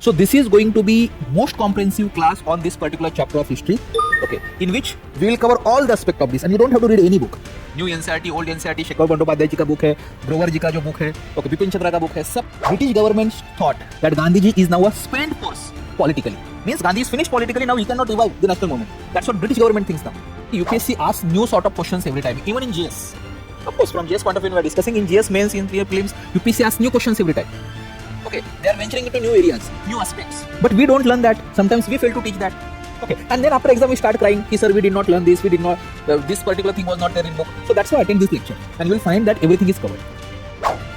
So this is going to be most comprehensive class on this particular chapter of history, okay, in which we will cover all the aspect of this, and you don't have to read any book. New NCERT, old NCERT, Shekhar Bandyopadhyay जी का book है, ग्रोवर जी का जो book है, okay, Bipin Chandra का book है, सब British government thought that Gandhi ji is now a spent force politically. Means Gandhi is finished politically, now he cannot revive the national movement. That's what British government thinks now. UPSC asks new sort of questions every time, even in GS. Of course, from GS point of view, we are discussing in GS mains, in prelims, UPSC asks new questions every time. Okay, they are venturing into new areas, new aspects. But we don't learn that. Sometimes we fail to teach that. Okay, and then after exam we start crying, sir, we did not learn this, we did not, this particular thing was not there in book. So that's why I attend this lecture, and you will find that everything is covered.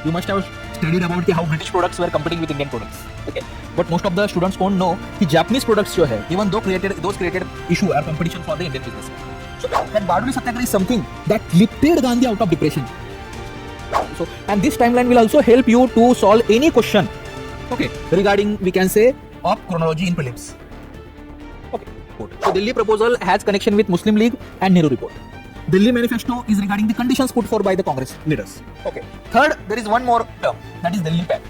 You must have studied about how British products were competing with Indian products. Okay, but most of the students don't know that Japanese products जो है, even though those created issue or competition for the Indian business. So that Bardoli Satyagraha is something that lifted Gandhi out of depression. So, and this timeline will also help you to solve any question, okay, regarding, we can say, of chronology in prelims. Okay, good. So Delhi proposal has connection with Muslim League and Nehru Report. Delhi Manifesto is regarding the conditions put forth by the Congress leaders. Okay. Third, there is one more term, that is Delhi Pact.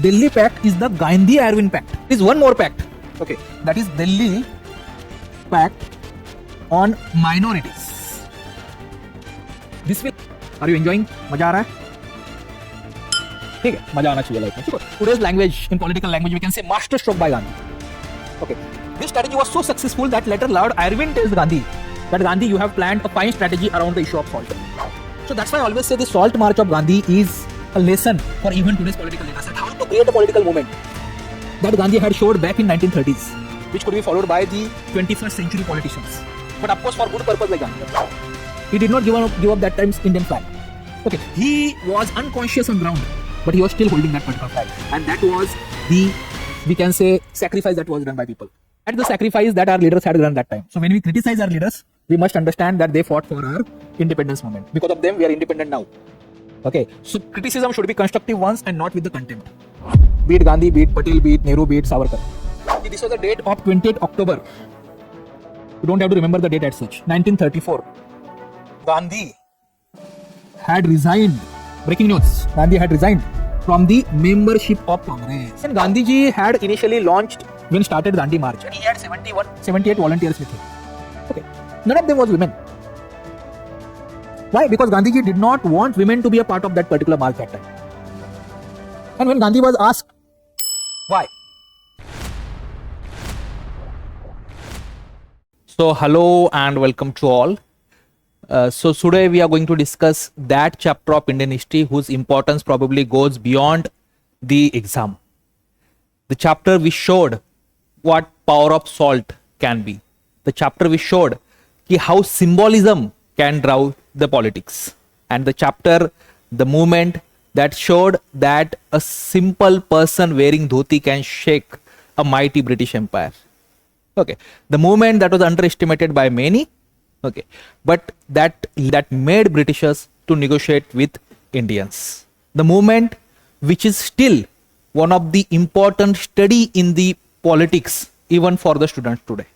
Delhi Pact is the Gandhi-Irwin Pact. There is one more pact, okay, that is Delhi Pact on minorities. This will, are you enjoying? मजा आ रहा है? ठीक है, मजा आना चाहिए life में. Today's language, in political language, we can say masterstroke by Gandhi. Okay, this strategy was so successful that later Lord Irwin tells Gandhi that Gandhi, you have planned a fine strategy around the issue of salt. So that's why I always say the salt march of Gandhi is a lesson for even today's political leaders, and how to create a political movement that Gandhi had showed back in 1930s, which could be followed by the 21st century politicians. But of course, for good purpose like Gandhi. He did not give up that time's Indian flag. Okay, he was unconscious on ground, but he was still holding that particular flag, and that was the, we can say, sacrifice that was done by people. That's the sacrifice that our leaders had done that time. So when we criticize our leaders, we must understand that they fought for our independence movement. Because of them, we are independent now. Okay, so criticism should be constructive ones and not with the contempt. Be it Gandhi, be it Patel, be it Nehru, be it Savarkar. This was the date of 28th October. You don't have to remember the date as such. 1934. Gandhi had resigned. Breaking news. Gandhi had resigned from the membership of Congress. And Gandhiji had initially launched, when started Dandi March, and he had 78 volunteers with him. Okay, none of them was women. Why? Because Gandhiji did not want women to be a part of that particular march that time. And when Gandhi was asked why, so hello and welcome to all. So today we are going to discuss that chapter of Indian history whose importance probably goes beyond the exam. The chapter we showed what power of salt can be. The chapter we showed how symbolism can drive the politics. And the chapter, the movement that showed that a simple person wearing dhoti can shake a mighty British Empire. Okay, the movement that was underestimated by many. Okay, but that made Britishers to negotiate with Indians. The movement which is still one of the important study in the politics even for the students today.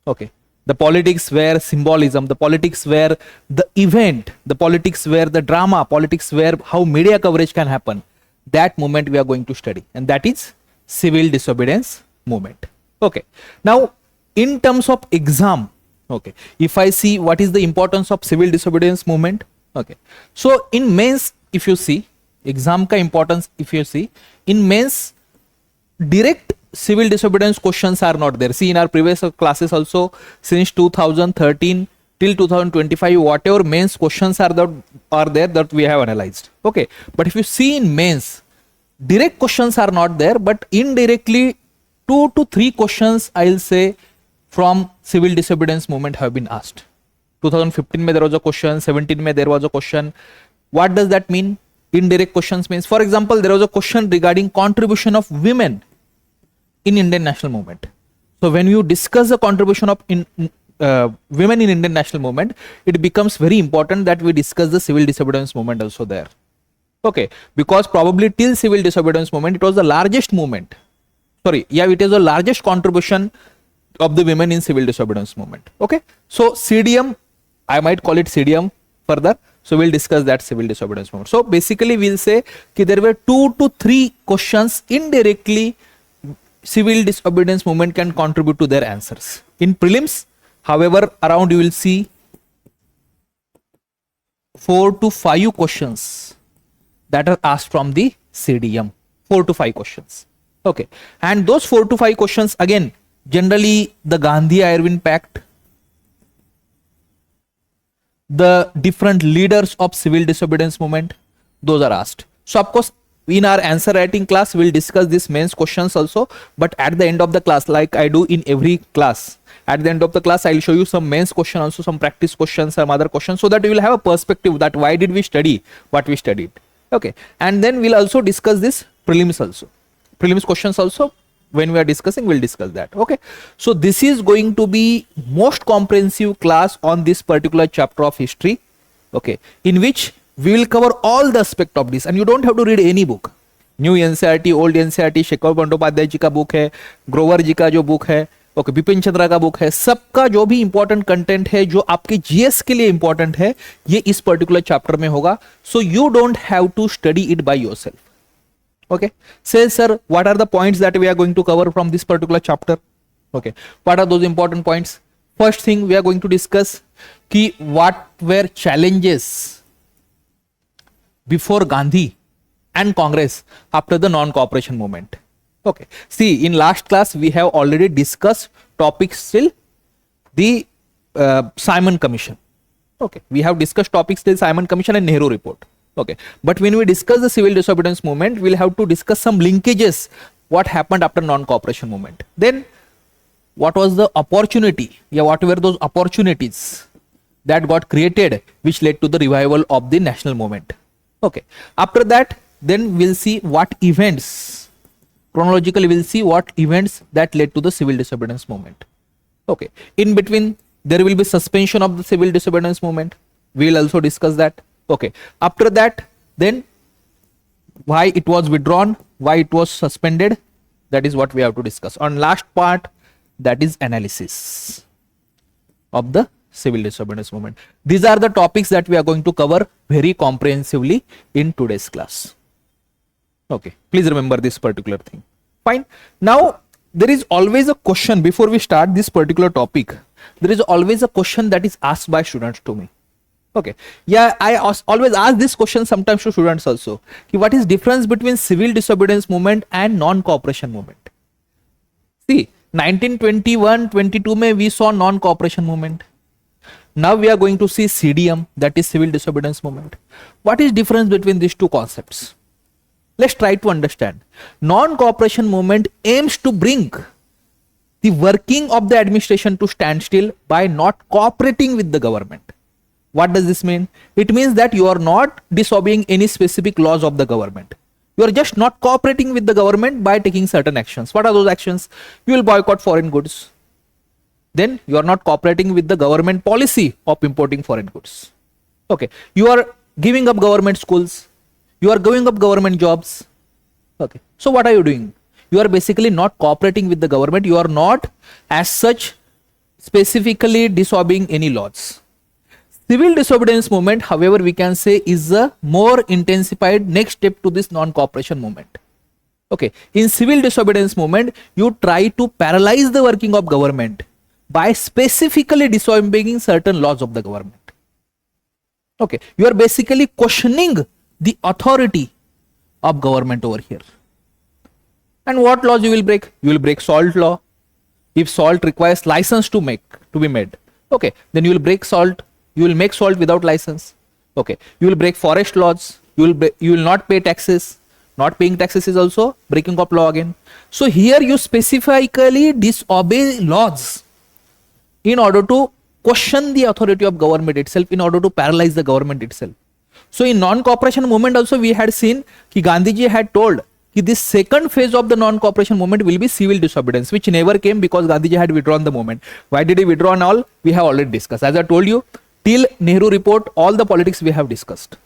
Okay, the politics where symbolism, the politics where the event, the politics where the drama, politics where how media coverage can happen. That movement we are going to study, and that is Civil Disobedience Movement. Okay, now in terms of exam, okay, if I see what is the importance of Civil Disobedience Movement, okay, so in mains, if you see exam ka importance, if you see in mains, direct civil disobedience questions are not there. See, in our previous classes also, since 2013 till 2025, whatever mains questions are there that we have analyzed. Okay, but if you see in mains, direct questions are not there, but indirectly 2 to 3 questions I'll say from Civil Disobedience Movement have been asked. 2015 mein there was a question, 17 mein there was a question. What does that mean? Indirect questions means, for example, there was a question regarding contribution of women in Indian national movement. So when you discuss the contribution of women in Indian national movement, it becomes very important that we discuss the Civil Disobedience Movement also there. Okay, because probably till Civil Disobedience Movement, it was the largest movement. Sorry, yeah, it is the largest contribution of the women in Civil Disobedience Movement. Okay, so CDM, I might call it CDM further. So we'll discuss that Civil Disobedience Movement. So basically we'll say that there were 2 to 3 questions indirectly civil disobedience movement can contribute to their answers. In prelims, however, around you will see 4 to 5 questions that are asked from the CDM. 4 to 5 questions. Okay. And those 4 to 5 questions, again, generally the Gandhi-Irwin Pact, the different leaders of civil disobedience movement, those are asked. So of course, in our answer writing class, we'll discuss these mains questions also, but at the end of the class, like I do in every class, at the end of the class, I'll show you some mains question, also some practice questions, some other questions, so that you will have a perspective that why did we study what we studied. Okay. And then we'll also discuss this prelims also. Prelims questions also, when we are discussing, we'll discuss that. Okay. So this is going to be most comprehensive class on this particular chapter of history. Okay. In which we will cover all the aspect of this, and you don't have to read any book. New NCERT, old NCERT, Shekhar Bandyopadhyay जी का book है, ग्रोवर जी का जो book है, okay, Bipin Chandra का book है, सबका जो भी इंपॉर्टेंट कंटेंट है जो आपके जीएस के लिए इंपॉर्टेंट है, ये इस पर्टिकुलर चैप्टर में होगा. So you don't have to study it by yourself. Okay, say sir, what are the points that we are going to cover from this particular chapter? Okay, what are those important points? First thing we are going to discuss ki what were challenges before Gandhi and Congress after the non-cooperation movement. Okay, see, in last class we have already discussed topics till the Simon Commission. Okay, we have discussed topics till Simon Commission and Nehru Report. Okay, but when we discuss the civil disobedience movement, we'll have to discuss some linkages, what happened after non-cooperation movement. Then what was the opportunity, what were those opportunities that got created which led to the revival of the national movement. Okay, after that, then we'll see what events, chronologically we'll see what events that led to the civil disobedience movement. Okay, in between there will be suspension of the civil disobedience movement, we will also discuss that. Okay, after that, then why it was withdrawn, why it was suspended, that is what we have to discuss. On last part, that is analysis of the civil disobedience movement. These are the topics that we are going to cover very comprehensively in today's class. Okay, please remember this particular thing. Fine. Now, there is always a question before we start this particular topic. There is always a question that is asked by students to me. Okay, yeah, I always ask this question sometimes to students also. What is difference between civil disobedience movement and non-cooperation movement? See, 1921-22 mein we saw non-cooperation movement. Now we are going to see CDM, that is civil disobedience movement. What is difference between these two concepts? Let's try to understand. Non-cooperation movement aims to bring the working of the administration to standstill by not cooperating with the government. What does this mean? It means that you are not disobeying any specific laws of the government. You are just not cooperating with the government by taking certain actions. What are those actions? You will boycott foreign goods. Then you are not cooperating with the government policy of importing foreign goods. Okay. You are giving up government schools. You are giving up government jobs. Okay. So what are you doing? You are basically not cooperating with the government. You are not as such specifically disobeying any laws. Civil disobedience movement, however, we can say is a more intensified next step to this non-cooperation movement. Okay, in civil disobedience movement, you try to paralyze the working of government by specifically disobeying certain laws of the government. Okay, you are basically questioning the authority of government over here. And what laws you will break? You will break salt law. If salt requires license to be made, okay, then you will break salt. You will make salt without license. Okay, you will break forest laws. You will not pay taxes. Not paying taxes is also breaking of law again. So here you specifically disobey laws in order to question the authority of government itself, in order to paralyze the government itself. So in non-cooperation movement also we had seen that Gandhiji had told that this second phase of the non-cooperation movement will be civil disobedience, which never came because Gandhiji had withdrawn the movement. Why did he withdraw and all? We have already discussed. As I told you, till Nehru report, all the politics we have discussed.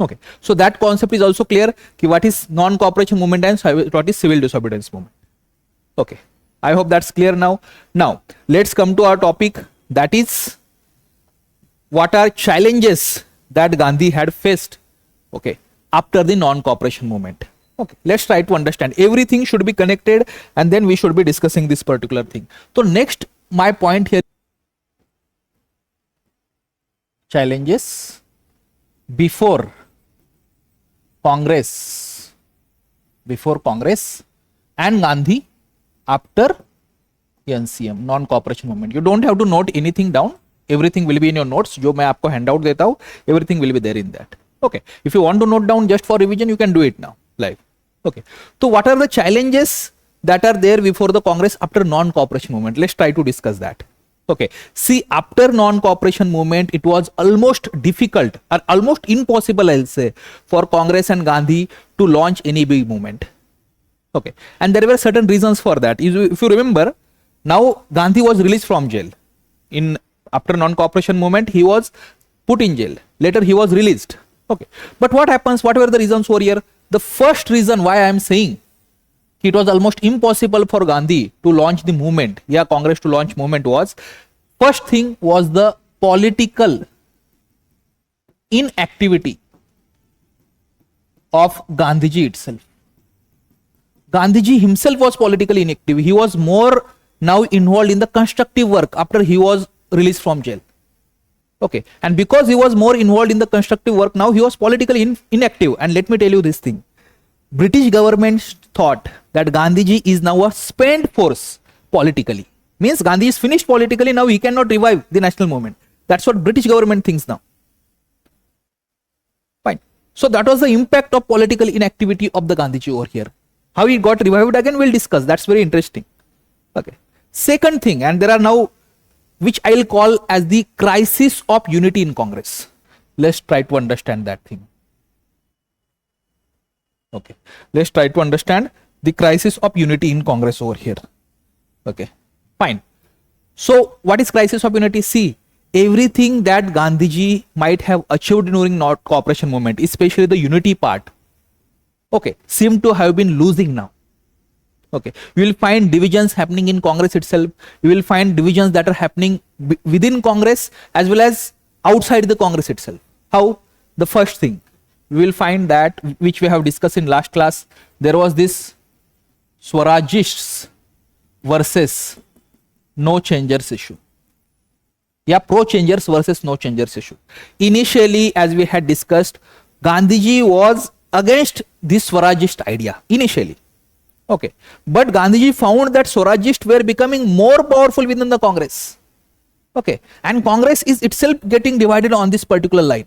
Okay, so that concept is also clear. What is non-cooperation movement and what is civil disobedience movement? Okay, I hope that's clear now. Now, let's come to our topic, that is what are challenges that Gandhi had faced, okay, after the non-cooperation movement. Okay, let's try to understand. Everything should be connected and then we should be discussing this particular thing. So next, my point here, challenges before Congress and Gandhi after NCM, non-cooperation movement. You don't have to note anything down. Everything will be in your notes. जो मैं आपको handout देता हूँ, everything will be there in that. Okay. If you want to note down just for revision, you can do it now live. Okay. So what are the challenges that are there before the Congress after non-cooperation movement? Let's try to discuss that. Okay. See, after non-cooperation movement, it was almost difficult or almost impossible, I'll say, for Congress and Gandhi to launch any big movement. Okay. And there were certain reasons for that. If you remember, now Gandhi was released from jail. After non-cooperation movement, he was put in jail. Later, he was released. Okay. But what happens? What were the reasons over here? The first reason why I am saying it was almost impossible for Gandhi to launch the movement, Congress to launch movement was, first thing was the political inactivity of Gandhiji itself. Gandhiji himself was politically inactive. He was more now involved in the constructive work after he was released from jail. Okay. And because he was more involved in the constructive work, now he was politically inactive. And let me tell you this thing. British government thought that Gandhiji is now a spent force politically. Means Gandhi is finished politically, now he cannot revive the national movement. That's what British government thinks now. Fine. So that was the impact of political inactivity of the Gandhiji over here. How he got revived again, we'll discuss. That's very interesting. Okay. Second thing, and there are now, which I will call as the crisis of unity in Congress. Let's try to understand that thing. Okay. Let's try to understand the crisis of unity in Congress over here. Okay. Fine. So what is crisis of unity? See, everything that Gandhiji might have achieved during non-cooperation movement, especially the unity part, okay, seem to have been losing now. Okay, you will find divisions happening in Congress itself. You will find divisions that are happening within Congress as well as outside the Congress itself. How? The first thing, we will find that, which we have discussed in last class, there was this Swarajists versus no changers issue. Pro changers versus no changers issue. Initially, as we had discussed, Gandhiji was against this Swarajist idea initially. Okay. But Gandhiji found that Swarajists were becoming more powerful within the Congress. Okay. And Congress is itself getting divided on this particular line.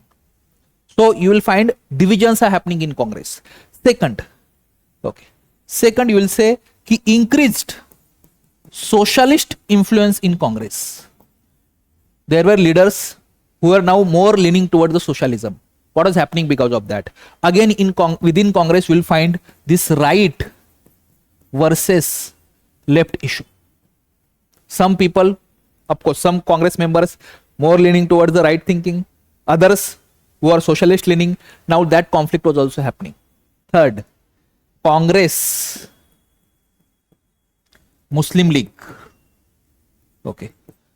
So you will find divisions are happening in Congress. Second, okay. Second, you will say he increased socialist influence in Congress. There were leaders who are now more leaning towards the socialism. What is happening because of that? Again, within Congress, you will find this right versus left issue. Some people, of course, some Congress members more leaning towards the right thinking, others who are socialist leaning. Now that conflict was also happening. Third, Congress, Muslim League. Okay.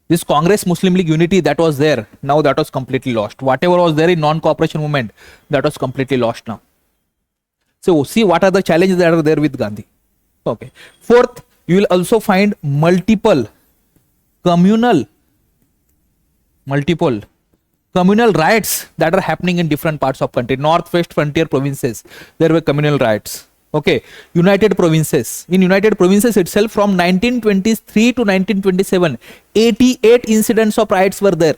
This Congress Muslim League unity that was there, now that was completely lost. Whatever was there in non-cooperation movement, that was completely lost now. So see what are the challenges that are there with Gandhi. Okay. Fourth, you will also find multiple communal riots that are happening in different parts of country. Northwest frontier provinces, there were communal riots. Okay. United provinces. In United provinces itself, from 1923 to 1927, 88 incidents of riots were there.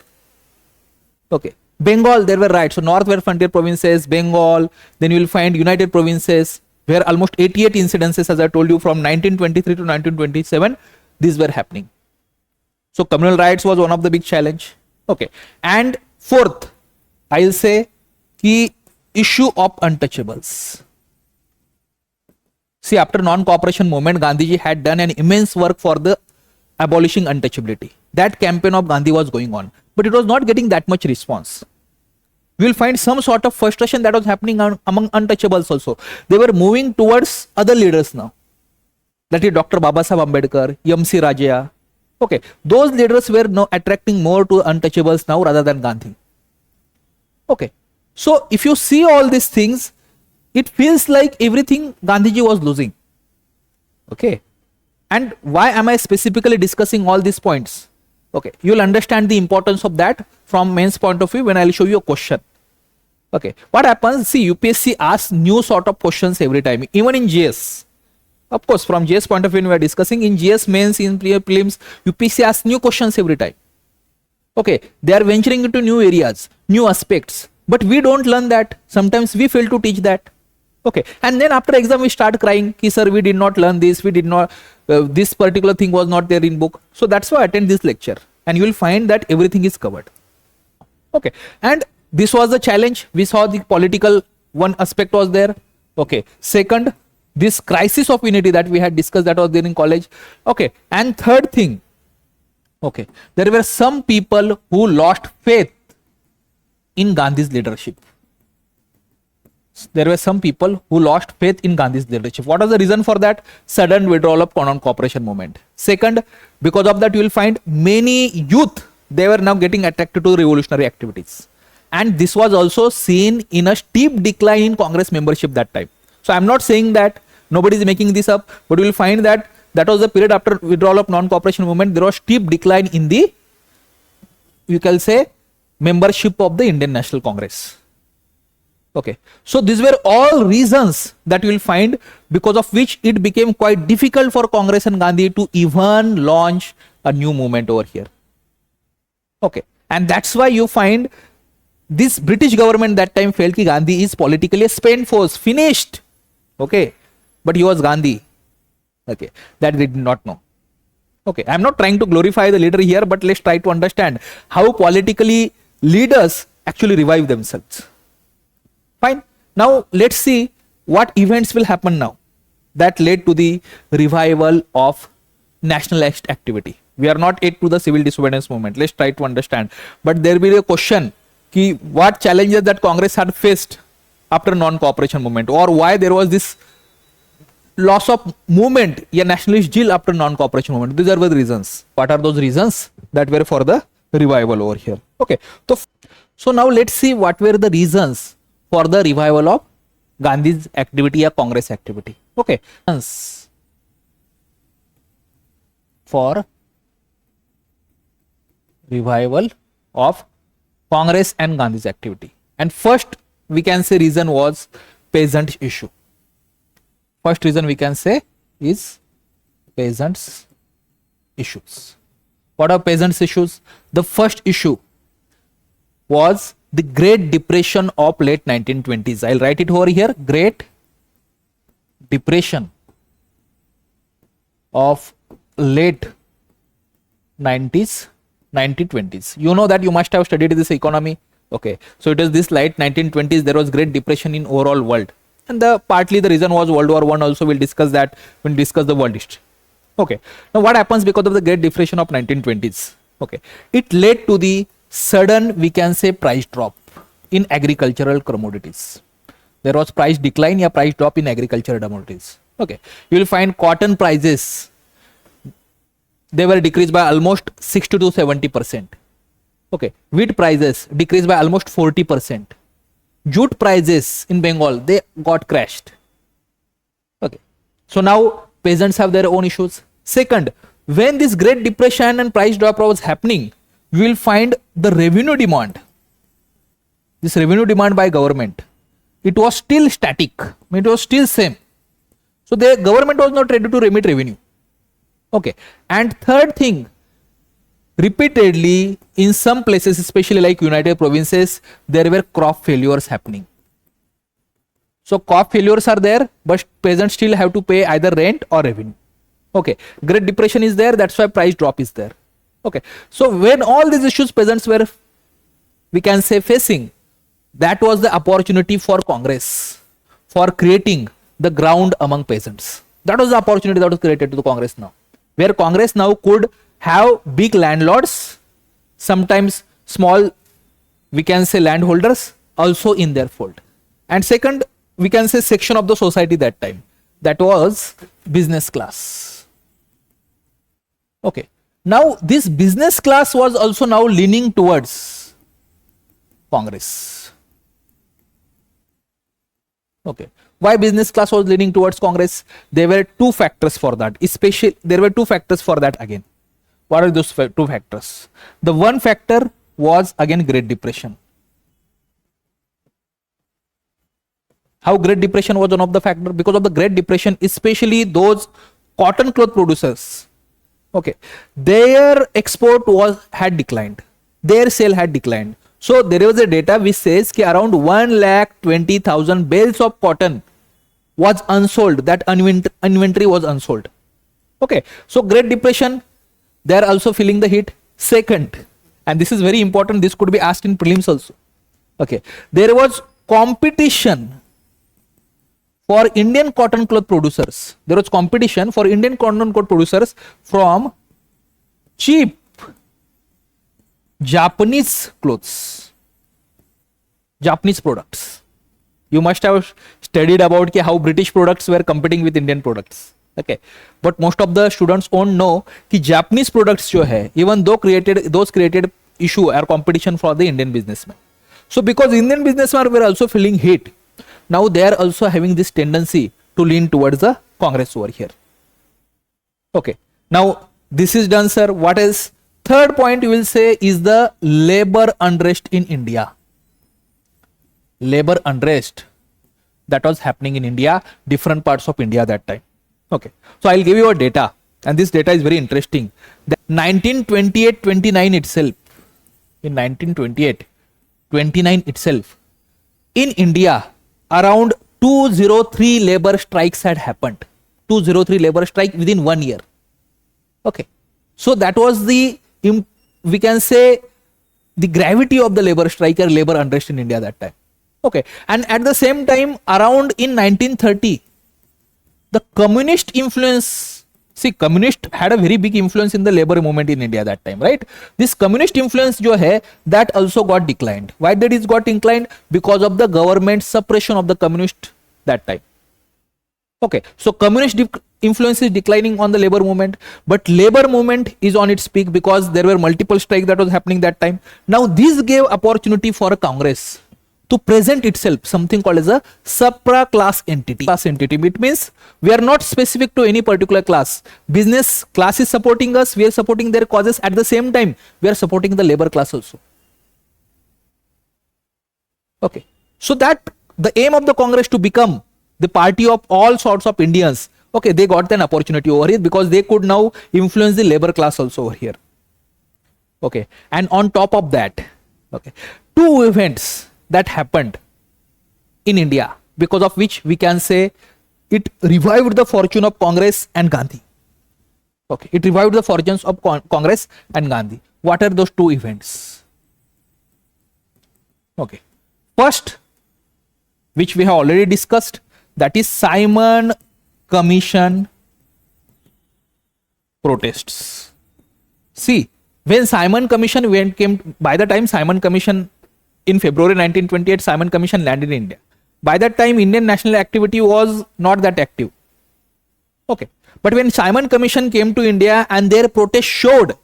Okay. Bengal, there were riots. So northwest frontier provinces, Bengal, then you will find United provinces, where almost 88 incidences, as I told you, from 1923 to 1927, these were happening. So communal riots was one of the big challenge. Okay. And fourth, I'll say key issue of untouchables. See, after non-cooperation movement, Gandhiji had done an immense work for the abolishing untouchability. That campaign of Gandhi was going on, but it was not getting that much response. You will find some sort of frustration that was happening among untouchables also. They were moving towards other leaders now. That is Dr. Babasaheb Ambedkar, M.C. Rajaya. Okay, those leaders were now attracting more to untouchables now rather than Gandhi. Okay, so if you see all these things, it feels like everything Gandhiji was losing. Okay. And why am I specifically discussing all these points? Okay, you'll understand the importance of that from mains point of view when I'll show you a question. Okay, what happens? See, UPSC asks new sort of questions every time, even in GS. Of course, from GS point of view, we are discussing in GS mains, in prelims, UPSC asks new questions every time. Okay, they are venturing into new areas, new aspects, but we don't learn that. Sometimes we fail to teach that. Okay, and then after exam we start crying, ki sir, we did not learn this, we did not, this particular thing was not there in book. So that's why I attend this lecture, and you will find that everything is covered. Okay, and this was the challenge. We saw the political one aspect was there. Okay, second, this crisis of unity that we had discussed, that was there in college. Okay, and third thing, okay, there were some people who lost faith in Gandhi's leadership. There were some people who lost faith in Gandhi's leadership. What was the reason for that? Sudden withdrawal of non-cooperation movement. Second, because of that you will find many youth, they were now getting attracted to revolutionary activities. And this was also seen in a steep decline in Congress membership that time. So I am not saying that nobody is making this up, but you will find that that was the period after withdrawal of non-cooperation movement. There was steep decline in the, you can say, membership of the Indian National Congress. Okay, so these were all reasons that you will find because of which it became quite difficult for Congress and Gandhi to even launch a new movement over here. Okay, and that's why you find this British government that time felt that Gandhi is politically a spent force, finished. Okay, but he was Gandhi. Okay, that they did not know. Okay, I'm not trying to glorify the leader here, but let's try to understand how politically leaders actually revive themselves. Fine. Now let's see what events will happen now that led to the revival of nationalist activity. We are not yet to the civil disobedience movement. Let's try to understand. But there will be a question ki what challenges that Congress had faced after non-cooperation movement, or why there was this loss of movement, a nationalist zeal after non-cooperation movement. These are the reasons. What are those reasons that were for the revival over here? Okay. So now let's see what were the reasons for the revival of Gandhi's activity or Congress activity. Okay. For revival of Congress and Gandhi's activity. And first we can say reason was peasant issue. First reason we can say is peasants issues. What are peasants issues? The first issue was the Great Depression of late 1920s. I'll write it over here. Great Depression of late 1920s. You know that you must have studied this economy. Okay. So it is this late 1920s. There was Great Depression in overall world. And partly the reason was World War I also. We'll discuss that when we discuss the world history. Okay. Now what happens because of the Great Depression of 1920s? Okay. It led to the sudden, we can say, price drop in agricultural commodities. There was price decline or price drop in agricultural commodities. Okay, you will find cotton prices, they were decreased by almost 60 to 70%. Okay, wheat prices decreased by almost 40%. Jute prices in Bengal, they got crashed. Okay, so now peasants have their own issues. Second, when this Great Depression and price drop was happening, you will find the revenue demand. This revenue demand by government, it was still static. It was still same. So the government was not ready to remit revenue. Okay. And third thing, repeatedly in some places, especially like United Provinces, there were crop failures happening. So crop failures are there, but peasants still have to pay either rent or revenue. Okay. Great Depression is there. That's why price drop is there. Okay, so when all these issues peasants were, we can say, facing, that was the opportunity for Congress for creating the ground among peasants. That was the opportunity that was created to the Congress now, where Congress now could have big landlords, sometimes small, we can say, landholders also in their fold. And second, we can say section of the society that time, that was business class. Okay. Now this business class was also now leaning towards Congress. Okay. Why business class was leaning towards Congress? There were two factors for that. Especially, there were two factors for that again. What are those two factors? The one factor was again Great Depression. How Great Depression was one of the factors? Because of the Great Depression, especially those cotton cloth producers, okay, their export had declined, their sale had declined. So there was a data which says that around 1,20,000 bales of cotton was unsold. That inventory was unsold. Okay, so Great Depression, they are also feeling the heat. Second, and this is very important, this could be asked in prelims also. Okay, there was competition for Indian cotton cloth producers. There was competition for Indian cotton cloth producers from cheap Japanese clothes, Japanese products. You must have studied about how British products were competing with Indian products. Okay, but most of the students won't know कि Japanese products जो है, even though those created issue or competition for the Indian businessmen. So because Indian businessmen were also feeling heat, now they are also having this tendency to lean towards the Congress over here. Okay, now this is done, sir. What is third point you will say is the labor unrest in India. Labor unrest that was happening in India, different parts of India that time. Okay, so I'll give you a data, and this data is very interesting. The 1928-29 itself, in 1928-29 itself, in India, around 203 labor strikes had happened. 203 labor strike within 1 year. Okay, so that was the, we can say, the gravity of the labor strike or labor unrest in India that time. Okay, and at the same time, around in 1930, the communist influence, see, communist had a very big influence in the labor movement in India that time, right? This communist influence jo hai, that also got declined. Why that is got declined? Because of the government suppression of the communist that time. Okay, so communist influence is declining on the labor movement, but labor movement is on its peak because there were multiple strikes that was happening that time. Now this gave opportunity for a Congress to present itself something called as a supra class entity. It means we are not specific to any particular class. Business class is supporting us, we are supporting their causes. At the same time, we are supporting the labor class also. Okay, so that the aim of the Congress to become the party of all sorts of Indians. Okay, they got an opportunity over here because they could now influence the labor class also over here. Okay, and on top of that, okay, two events that happened in India, because of which we can say it revived the fortune of Congress and Gandhi. Okay, it revived the fortunes of Congress and Gandhi. What are those two events? Okay, first, which we have already discussed, that is Simon Commission protests. See, when Simon Commission came, by the time Simon Commission in February 1928, Simon Commission landed in India. By that time, Indian national activity was not that active. Okay, but when Simon Commission came to India and their protest showed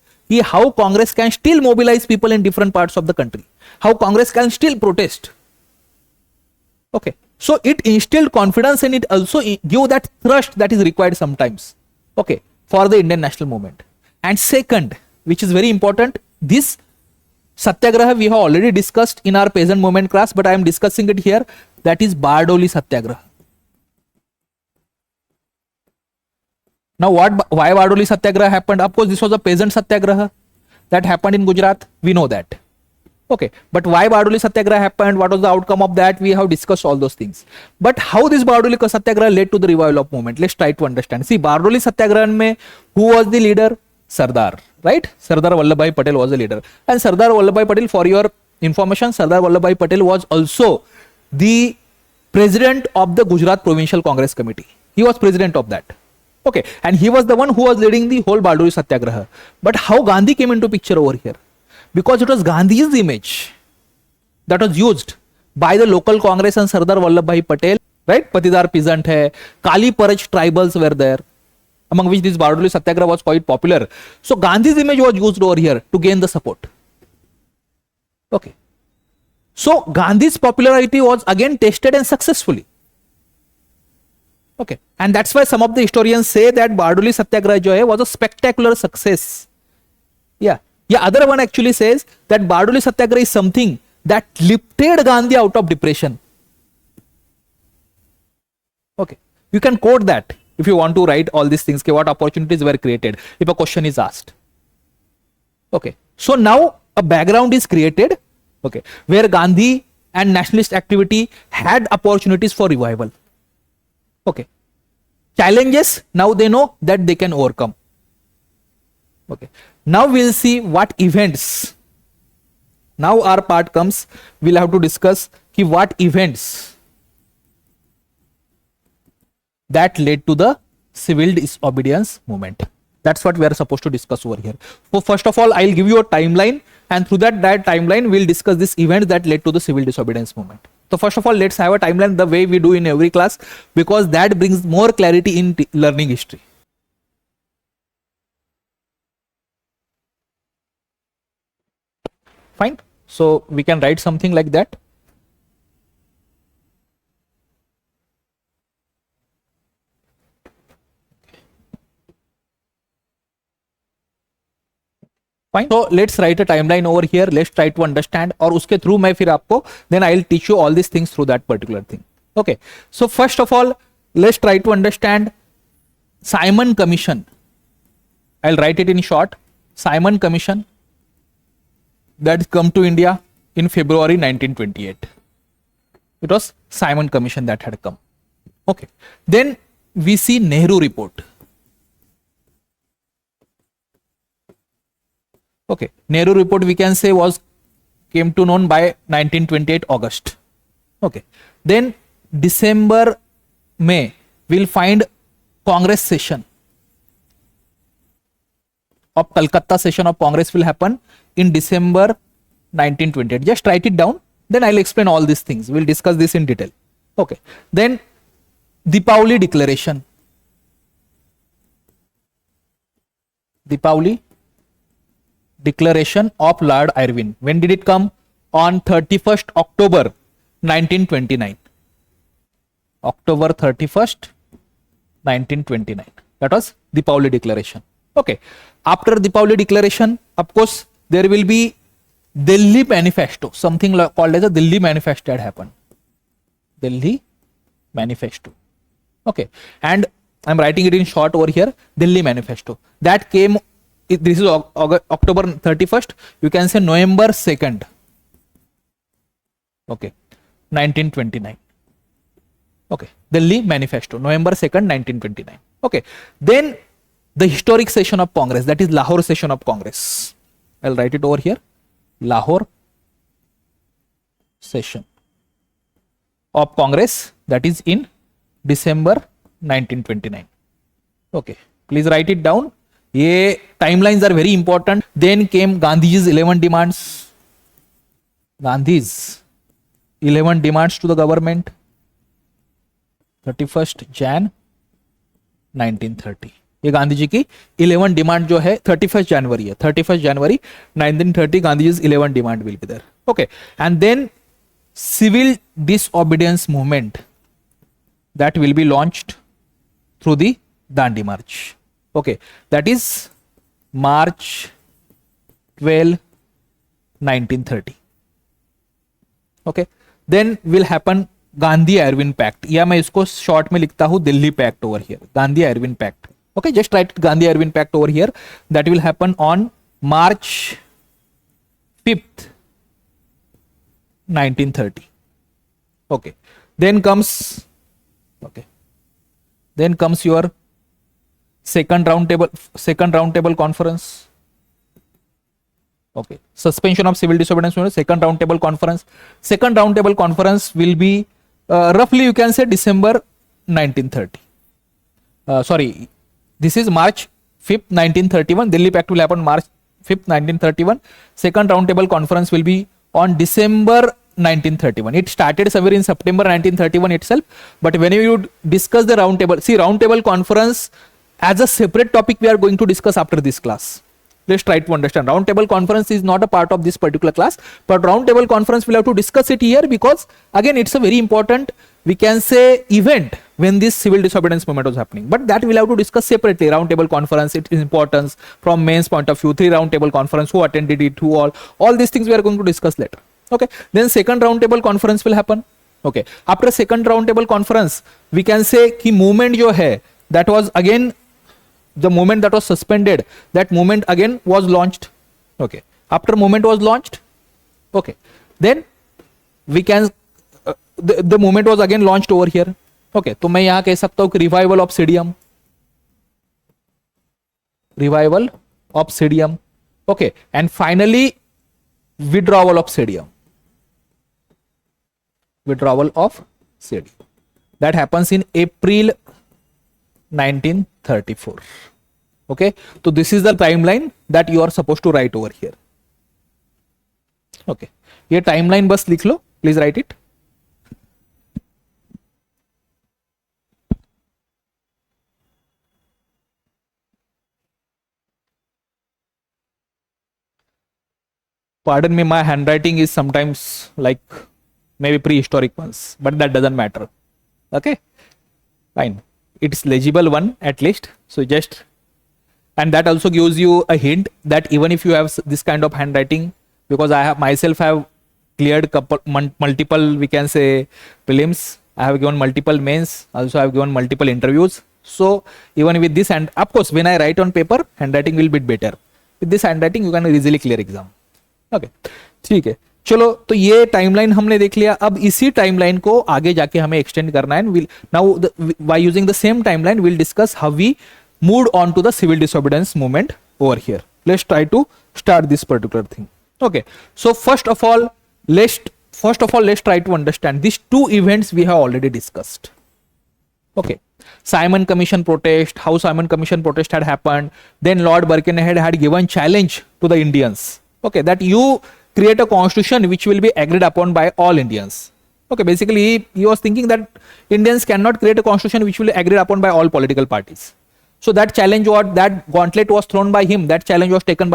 how Congress can still mobilize people in different parts of the country, how Congress can still protest. Okay, so it instilled confidence and it also gave that thrust that is required sometimes, okay, for the Indian national movement. And second, which is very important, this Satyagraha we have already discussed in our Peasant movement class, but I am discussing it here, that is Bardoli Satyagraha. Now why Bardoli Satyagraha happened? Of course, this was a peasant Satyagraha that happened in Gujarat, we know that. Okay, but why Bardoli Satyagraha happened, what was the outcome of that, we have discussed all those things. But how this Bardoli Satyagraha led to the revival of movement, let's try to understand. See, Bardoli Satyagraha mein, who was the leader? Sardar, right? Sardar Vallabhbhai Patel was the leader. And Sardar Vallabhbhai Patel, for your information, Sardar Vallabhbhai Patel was also the president of the Gujarat Provincial Congress Committee. He was president of that. Okay, and he was the one who was leading the whole Bardoli Satyagraha. But how Gandhi came into picture over here? Because it was Gandhi's image that was used by the local Congress and Sardar Vallabhbhai Patel, right? Patidar Peasant hai, Kali Parach tribals were there, among which this Bardoli Satyagraha was quite popular. So Gandhi's image was used over here to gain the support. Okay. So Gandhi's popularity was again tested and successfully. Okay, and that's why some of the historians say that Bardoli Satyagraha jo hai was a spectacular success. Yeah, other one actually says that Bardoli Satyagraha is something that lifted Gandhi out of depression. Okay, you can quote that if you want to write all these things, what opportunities were created if a question is asked. Okay, so now a background is created, okay, where Gandhi and nationalist activity had opportunities for revival. Okay, challenges, now they know that they can overcome. Okay, now we'll see what events. Now our part comes, we'll have to discuss what events that led to the civil disobedience movement. That's what we are supposed to discuss over here. So first of all, I'll give you a timeline, and through that timeline, we'll discuss this event that led to the civil disobedience movement. So first of all, let's have a timeline the way we do in every class, because that brings more clarity in learning history. Fine. So we can write something like that. Fine. So let's write a timeline over here. Let's try to understand, और उसके through मैं फिर आपको then I'll teach you all these things through that particular thing. Okay. So first of all, let's try to understand Simon Commission. I'll write it in short. Simon Commission that come to India in February 1928. It was Simon Commission that had come. Okay. Then we see Nehru Report. Okay, Nehru Report we can say came to known by 1928 August. Okay, then December, May we'll find Congress session of Calcutta session of Congress will happen in December 1928. Just write it down, then I'll explain all these things. We'll discuss this in detail. Okay, then Deepavali Declaration. Deepavali Declaration of Lord Irwin. When did it come? On 31st October 1929. October 31st 1929. That was Deepavali Declaration. Okay. After Deepavali Declaration, of course, there will be Delhi Manifesto. Something called as a Delhi Manifesto had happened. Delhi Manifesto. Okay. And I'm writing it in short over here. Delhi Manifesto. That came, this is October 31st. You can say November 2nd. Okay. 1929. Okay. Delhi Manifesto. November 2nd, 1929. Okay. Then the historic session of Congress, that is Lahore session of Congress. I'll write it over here. Lahore session of Congress, that is in December 1929. Okay, please write it down. Ye timelines are very important. Then came Gandhi's 11 demands. Gandhi's 11 demands to the government. 31st Jan 1930. ये गांधी जी की 11 demand जो है 31st जनवरी है. 31st जनवरी 1930 Gandhi ji 11 demand will be there. Okay, and then civil disobedience movement that will be launched through the Dandi March. Okay, that is March 12, 1930. Okay, then will happen Gandhi Irwin Pact. या मैं इसको short में लिखता हूँ Delhi pact over here. Gandhi Irwin Pact. Okay, just write Gandhi Irwin Pact over here. That will happen on March 5th, 1930. Okay, then comes your second roundtable conference. Okay, suspension of civil disobedience movement. Second roundtable conference will be roughly you can say December 1930. Sorry, this is March 5th, 1931. Delhi Pact will happen March 5th, 1931. Second roundtable conference will be on December 1931. It started somewhere in September 1931 itself, but when you discuss the roundtable, see roundtable conference as a separate topic we are going to discuss after this class. Let's try to understand. Round table conference is not a part of this particular class, but round table conference we'll have to discuss it here because again it's a very important, we can say, event when this civil disobedience movement was happening. But that we'll have to discuss separately. Round table conference, its importance from mains point of view, 3 round table conference, who attended it, who all these things we are going to discuss later. Okay. Then second round table conference will happen. Okay. After second round table conference, we can say कि movement जो है, that was again the movement that was suspended, that movement again was launched. Okay. After movement was launched, okay, then we can the movement was again launched over here. Okay, तो मैं यहाँ कह सकता हूँ कि revival of CDM, revival of CDM. Okay, and finally withdrawal of CDM, withdrawal of CDM. That happens in April 1934. Okay, so this is the timeline that you are supposed to write over here. Okay, ये timeline बस लिख लो, please write it. Pardon me, my handwriting is sometimes like maybe prehistoric ones, but that doesn't matter. Okay, fine, it's legible one at least. So just, and that also gives you a hint that even if you have this kind of handwriting, because I have myself have cleared multiple, we can say, prelims, I have given multiple mains, also I have given multiple interviews. So even with this, and of course when I write on paper, handwriting will be better. With this handwriting you can easily clear exam. Okay, ठीक है, चलो, तो ये timeline हमने देख लिया. अब इसी टाइमलाइन को आगे जाके हमें एक्सटेंड करना है. Will now by using the same timeline will discuss how we moved on to the civil disobedience movement over here. Let's try to start this particular thing. Okay, so first of all let's try to understand these two events we have already discussed. Okay, Simon Commission protest, how Simon Commission protest had happened. Then Lord Birkenhead had given challenge to the Indians. Okay, that you create a constitution which will be agreed upon by all Indians. Okay, basically he was thinking that Indians cannot create a constitution which will be agreed upon by all political parties. So that challenge, what that gauntlet was thrown by him, that challenge was taken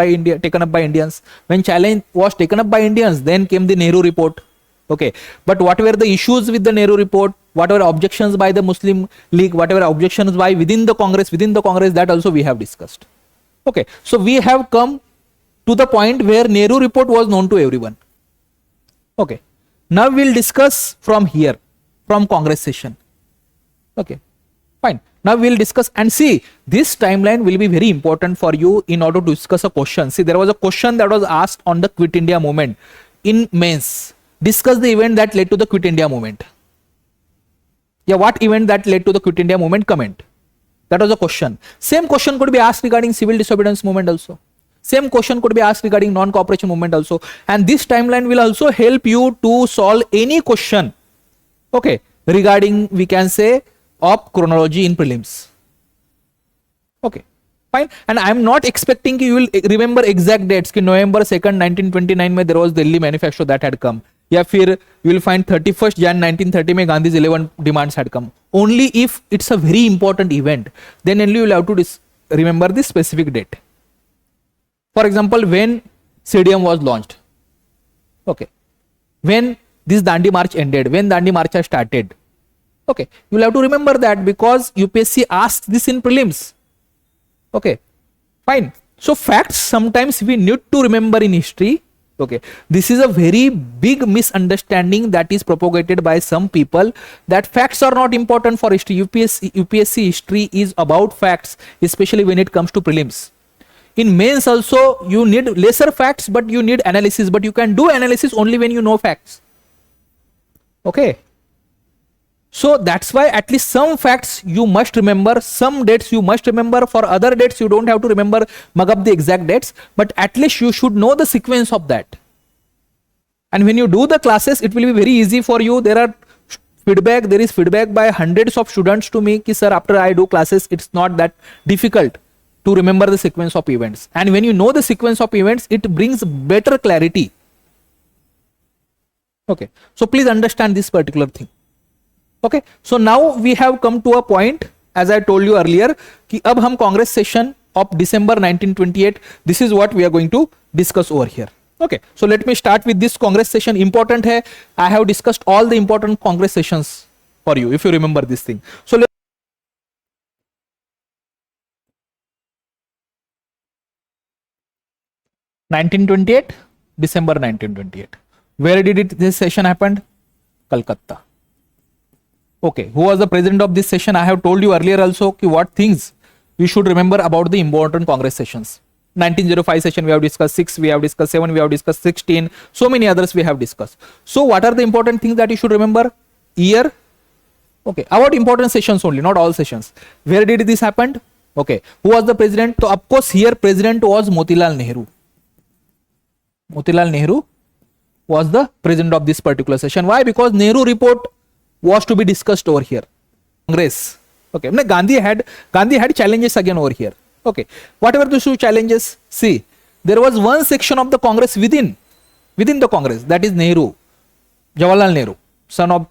up by Indians. When challenge was taken up by Indians, then came the Nehru Report. Okay, but what were the issues with the Nehru Report? What were objections by the Muslim League? Whatever objections by within the Congress, that also we have discussed. Okay, so we have come to the point where Nehru Report was known to everyone. Okay, now we'll discuss from here, from Congress session. Okay, fine. Now we'll discuss and see, this timeline will be very important for you in order to discuss a question. See, there was a question that was asked on the Quit India movement in mains. Discuss the event that led to the Quit India movement. Yeah, what event that led to the Quit India movement? Comment. That was a question. Same question could be asked regarding civil disobedience movement also. Same question could be asked regarding non-cooperation movement also. And this timeline will also help you to solve any question, okay, regarding, we can say, of chronology in prelims. Okay, fine. And I am not expecting you will remember exact dates. Ki November 2nd 1929 mein there was Delhi Manifesto that had come. या फिर you will find 31st Jan 1930 में Gandhi's 11 demands had come. Only if it's a very important event, then only you will have to remember the specific date. For example, when CDM was launched. Okay, when this Dandi March ended, when Dandi March has started. Okay, you will have to remember that because UPSC asks this in prelims. Okay, fine. So facts sometimes we need to remember in history. Okay, this is a very big misunderstanding that is propagated by some people, that facts are not important for history. UPSC history is about facts, especially when it comes to prelims. In mains also you need lesser facts, but you need analysis, but you can do analysis only when you know facts. Okay, so that's why at least some facts you must remember, some dates you must remember. For other dates you don't have to remember, mug up the exact dates, but at least you should know the sequence of that. And when you do the classes, it will be very easy for you. There is feedback by hundreds of students to me ki sir, after I do classes, it's not that difficult to remember the sequence of events. And when you know the sequence of events, it brings better clarity. Okay, so please understand this particular thing. Okay, so now we have come to a point, as I told you earlier, कि अब हम Congress session of December 1928. This is what we are going to discuss over here. Okay, so let me start with this Congress session. Important hai, I have discussed all the important Congress sessions for you, if you remember this thing. So let 1928, December 1928. Where did this session happened? Calcutta. Okay, who was the president of this session? I have told you earlier also what things we should remember about the important Congress sessions. 1905 session we have discussed, 6 we have discussed, 7 we have discussed, 16, so many others we have discussed. So what are the important things that you should remember? Year. Okay, about important sessions only, not all sessions. Where did this happen? Okay, who was the president? So of course here president was Motilal Nehru. Motilal Nehru was the president of this particular session. Why? Because Nehru report was to be discussed over here. Congress. Okay, Gandhi had challenges again over here. Okay, whatever the two challenges, see, there was one section of the Congress within the Congress, that is Nehru, Jawaharlal Nehru, son of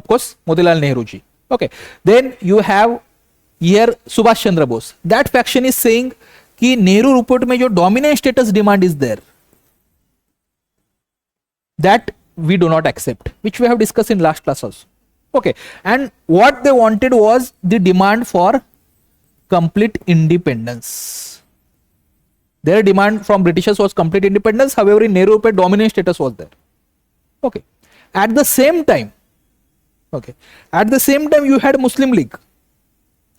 course, Motilal Nehru ji. Okay, then you have here Subhash Chandra Bose. That faction is saying कि Nehru report में जो dominant status demand is there, that we do not accept, which we have discussed in last class also. Okay, and what they wanted was the demand for complete independence. Their demand from Britishers was complete independence. However, in Nehru report, dominant status was there. Okay, at the same time, you had Muslim League.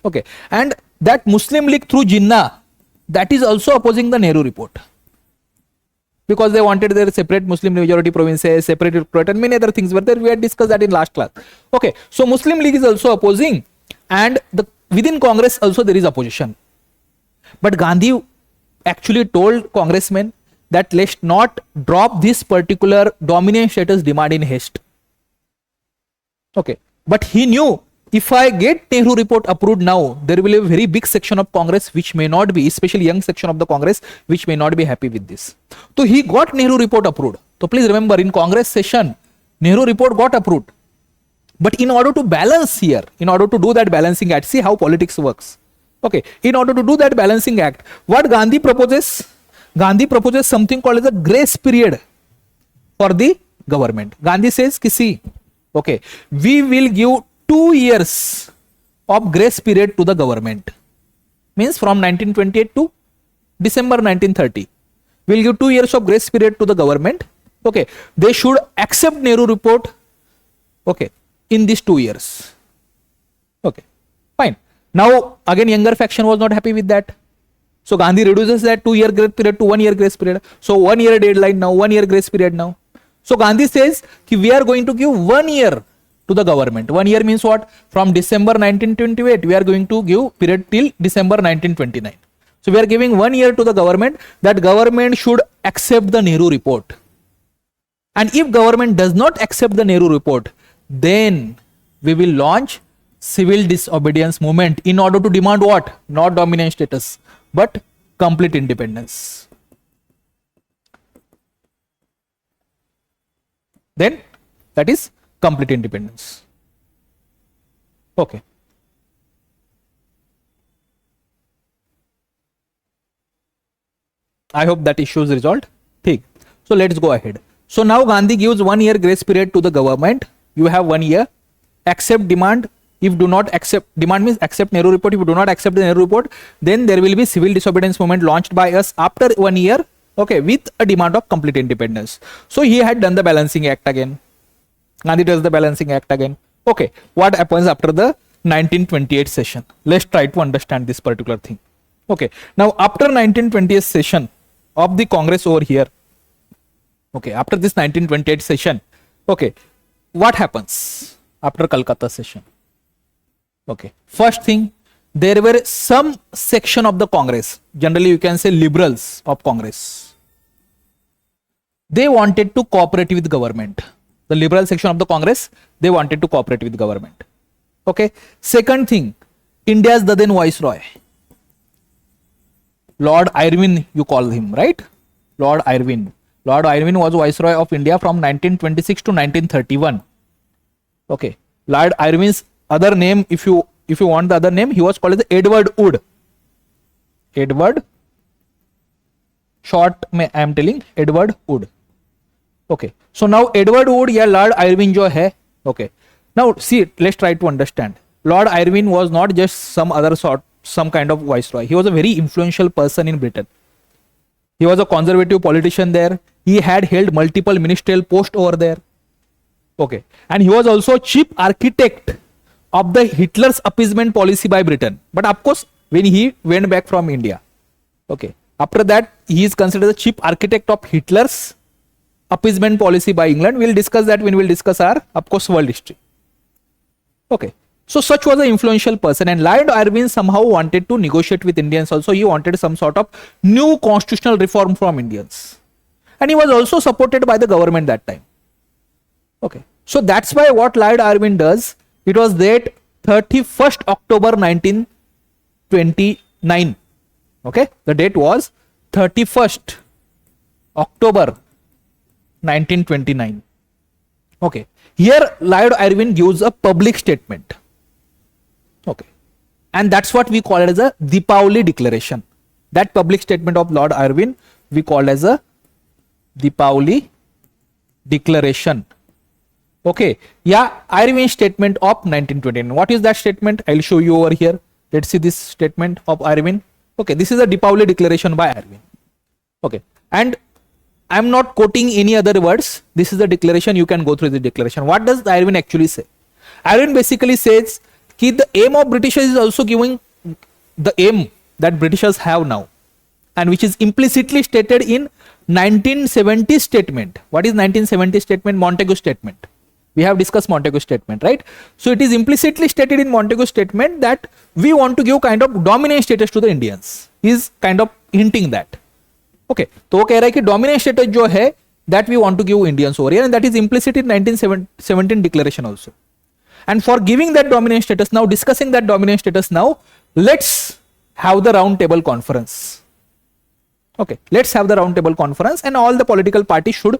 Okay, and that Muslim League through Jinnah, that is also opposing the Nehru report, because they wanted their separate Muslim majority provinces, separate electorate, and many other things were there. We had discussed that in last class. Okay, so Muslim League is also opposing, and within Congress also there is opposition. But Gandhi actually told congressmen that let's not drop this particular dominant status demand in haste. Okay, but he knew if I get Nehru report approved now, there will be a very big section of Congress which may not be, especially young section of the Congress, which may not be happy with this. So he got Nehru report approved. So please remember, in Congress session, Nehru report got approved. But in order to balance here, in order to do that balancing act, see how politics works. Okay, in order to do that balancing act, what Gandhi proposes? Gandhi proposes something called as a grace period for the government. Gandhi says, see, okay, we will give 2 years of grace period to the government. Means from 1928 to December 1930. We'll give 2 years of grace period to the government. Okay, they should accept Nehru report. Okay, in these 2 years. Okay, fine. Now again younger faction was not happy with that. So Gandhi reduces that 2 year grace period to 1 year grace period. So 1 year deadline now, 1 year grace period now. So Gandhi says ki we are going to give 1 year to the government. 1 year means what? From December 1928 we are going to give period till December 1929. So we are giving 1 year to the government. That government should accept the Nehru report. And if government does not accept the Nehru report, then we will launch Civil Disobedience Movement in order to demand what? Not dominant status, but complete independence. Then that is complete independence. Okay. I hope that issue is resolved. Take. So let's go ahead. So now Gandhi gives 1 year grace period to the government. You have 1 year. Accept demand. If do not accept, demand means accept Nehru report. If you do not accept the Nehru report, then there will be Civil Disobedience Movement launched by us after 1 year. Okay, with a demand of complete independence. So he had done the balancing act again. Gandhi does the balancing act again. Okay, what happens after the 1928 session? Let's try to understand this particular thing. Okay, now after 1928 session of the Congress over here, okay, after this 1928 session, okay, what happens after Calcutta session? Okay, first thing, there were some section of the Congress, generally you can say liberals of Congress, they wanted to cooperate with government. The liberal section of the Congress, they wanted to cooperate with government. Okay, second thing, India's the then Viceroy, Lord Irwin, you call him, right? Lord Irwin. Lord Irwin was Viceroy of India from 1926 to 1931. Okay, Lord Irwin's other name, if you want the other name, he was called as Edward Wood. Edward, short में I am telling Edward Wood. Okay, so now Edward Wood या Lord Irwin जो है, okay, now see, let's try to understand. Lord Irwin was not just some kind of viceroy. He was a very influential person in Britain. He was a conservative politician there. He had held multiple ministerial posts over there. Okay, and he was also chief architect of the Hitler's appeasement policy by Britain. But of course, when he went back from India, okay, after that he is considered the chief architect of Hitler's appeasement policy by England. We'll discuss that when we'll discuss our, of course, world history. Okay, so such was an influential person, and Lord Irwin somehow wanted to negotiate with Indians also. He wanted some sort of new constitutional reform from Indians, and he was also supported by the government that time. Okay, so that's why what Lord Irwin does, it was that 31st October 1929. Okay, the date was 31st October 1929. Okay, here Lord Irwin gives a public statement. Okay, and that's what we call it as a Deepavali declaration. That public statement of Lord Irwin we call as a Deepavali declaration. Okay, yeah, Irwin statement of 1929. What is that statement? I'll show you over here. Let's see this statement of Irwin. Okay, this is a Deepavali declaration by Irwin. Okay, and I'm not quoting any other words. This is the declaration. You can go through the declaration. What does Irwin actually say? Irwin basically says that the aim of Britishers is also giving the aim that Britishers have now, and which is implicitly stated in 1970 statement. What is 1970 statement? Montagu statement. We have discussed Montagu statement, right? So it is implicitly stated in Montagu statement that we want to give kind of dominant status to the Indians. He is kind of hinting that. Okay, तो वो कह रहा है कि dominant status जो है that we want to give Indians over here, and that is implicit in 1917 declaration also. And for giving that dominant status, now discussing that dominant status now, let's have the round table conference. Okay, let's have the round table conference, and all the political parties should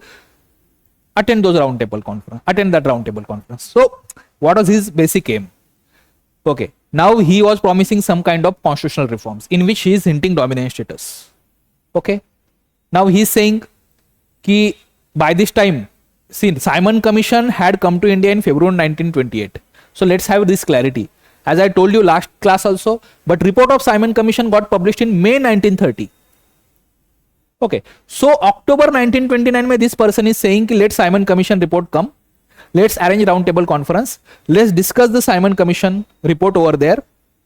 attend that round table conference. So what was his basic aim? Okay, now he was promising some kind of constitutional reforms in which he is hinting dominant status. Okay, now he is saying कि by this time, see, Simon Commission had come to India in February 1928. So let's have this clarity. As I told you last class also, but report of Simon Commission got published in May 1930. Okay, so October 1929 mein this person is saying ki let Simon Commission report come, let's arrange round table conference, let's discuss the Simon Commission report over there.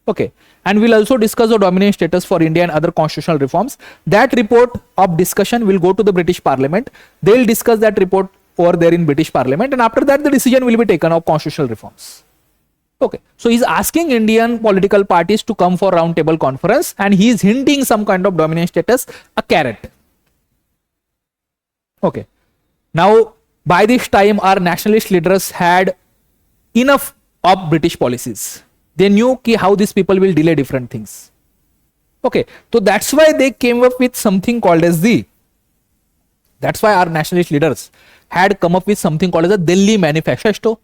Okay, and we'll also discuss the dominant status for India and other constitutional reforms. That report of discussion will go to the British Parliament. They'll discuss that report over there in British Parliament, and after that the decision will be taken of constitutional reforms. Okay, so he's asking Indian political parties to come for round table conference, and he's hinting some kind of dominant status, a carrot. Okay, now by this time our nationalist leaders had enough of British policies. They knew how these people will delay different things. Okay, so that's why they came up with something called as that's why our nationalist leaders had come up with something called as the Delhi Manifesto.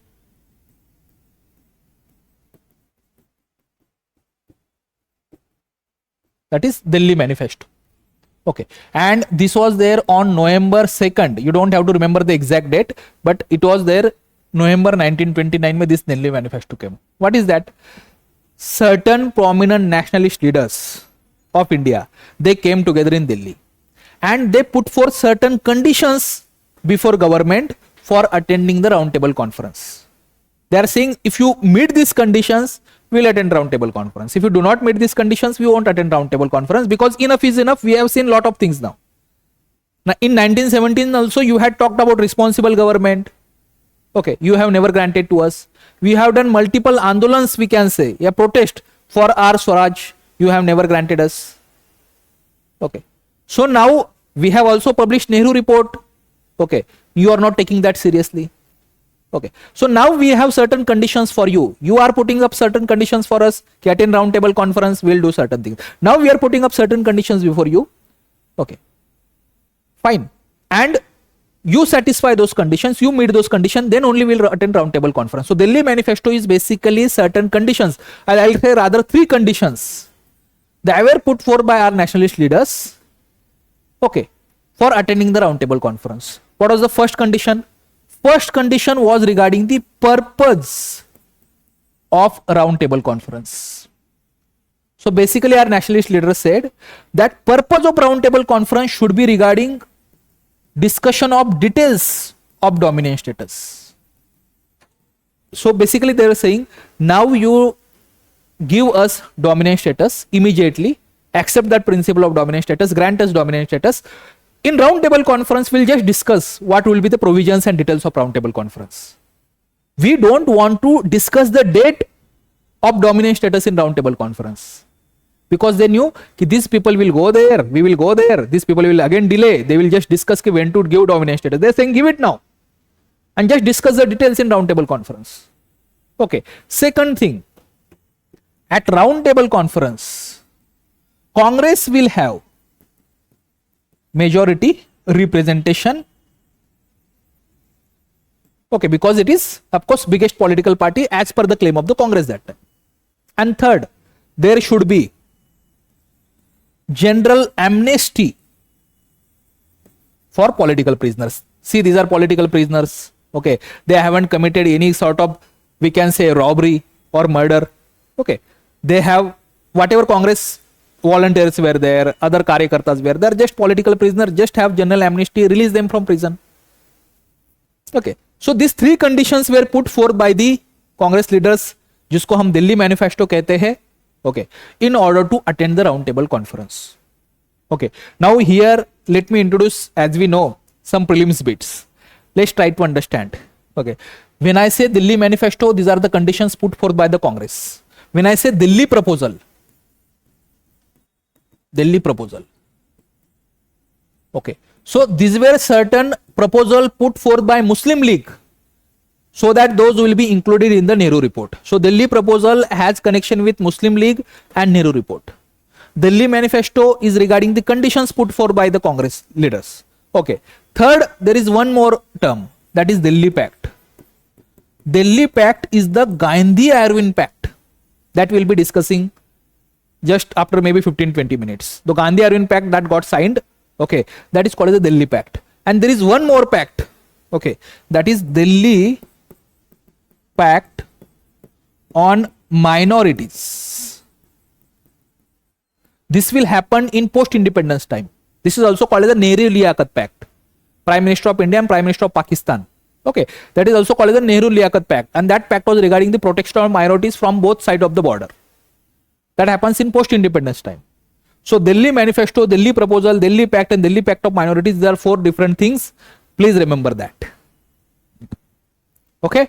That is Delhi Manifesto. Okay, and this was there on November 2nd. You don't have to remember the exact date, but it was there November 1929 mein this Delhi Manifesto came. What is that? Certain prominent nationalist leaders of India, they came together in Delhi, and they put forth certain conditions before government for attending the round table conference. They are saying if you meet these conditions, we will attend round table conference. If you do not meet these conditions, we won't attend round table conference, because enough is enough. We have seen lot of things now. Now in 1917 also you had talked about responsible government. Okay, you have never granted to us. We have done multiple andolans, we can say, protest for our Swaraj. You have never granted us. Okay, so now we have also published Nehru Report. Okay, you are not taking that seriously. Okay, so now we have certain conditions for you. You are putting up certain conditions for us. Attend round table conference, we'll do certain things. Now we are putting up certain conditions before you. Okay, fine. And you satisfy those conditions, you meet those conditions, then only we'll attend round table conference. So Delhi Manifesto is basically certain conditions. I'll say rather three conditions They were put forth by our nationalist leaders, okay, for attending the roundtable conference. What was the first condition? First condition was regarding the purpose of roundtable conference. So basically our nationalist leaders said that purpose of roundtable conference should be regarding discussion of details of dominant status. So basically they were saying, now you give us dominant status immediately, accept that principle of dominant status, grant us dominant status. In roundtable conference, we'll just discuss what will be the provisions and details of roundtable conference. We don't want to discuss the date of dominant status in roundtable conference, because they knew that these people will go there, we will go there, these people will again delay, they will just discuss when to give dominant status. They're saying give it now and just discuss the details in roundtable conference. Okay. Second thing, at roundtable conference, Congress will have majority representation, okay, because it is of course biggest political party as per the claim of the Congress that time. And third, there should be general amnesty for political prisoners. See, these are political prisoners, okay, they haven't committed any sort of, we can say, robbery or murder, okay, they have whatever Congress volunteers were there, other karyakartas were there, just political prisoners, just have general amnesty, release them from prison. Okay, so these three conditions were put forth by the Congress leaders, जिसको हम Delhi manifesto कहते हैं, okay, in order to attend the round table conference. Okay, now here let me introduce, as we know, some prelims bits. Let's try to understand. Okay, when I say Delhi manifesto, these are the conditions put forth by the Congress. When I say Delhi proposal, okay, so these were certain proposal put forth by Muslim League, so that those will be included in the Nehru Report. So Delhi proposal has connection with Muslim League and Nehru Report. Delhi manifesto is regarding the conditions put forth by the Congress leaders. Okay, third, there is one more term, that is Delhi Pact. Delhi Pact is the Gandhi-Irwin Pact that we'll be discussing just after maybe 15-20 minutes. The Gandhi-Irwin Pact that got signed, okay, that is called as the Delhi Pact. And there is one more pact, okay, that is Delhi Pact on minorities. This will happen in post-independence time. This is also called as the Nehru Liaquat Pact. Prime Minister of India and Prime Minister of Pakistan. Okay, that is also called as the Nehru Liaquat Pact, and that pact was regarding the protection of minorities from both sides of the border. That happens in post-independence time. So Delhi manifesto, Delhi proposal, Delhi Pact and Delhi Pact of minorities, there are four different things. Please remember that. Okay,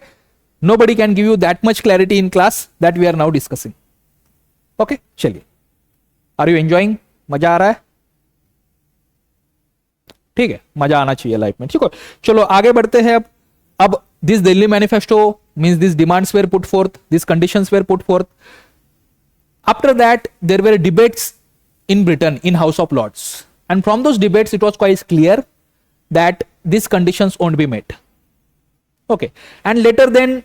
nobody can give you that much clarity in class that we are now discussing. Okay, चलिए, are you enjoying? मजा आ रहा है? ठीक है, मजा आना चाहिए life में. ठीक है, चलो आगे बढ़ते हैं. अब this Delhi manifesto means these demands were put forth, these conditions were put forth. After that, there were debates in Britain in House of Lords, and from those debates it was quite clear that these conditions won't be met. Okay, and later then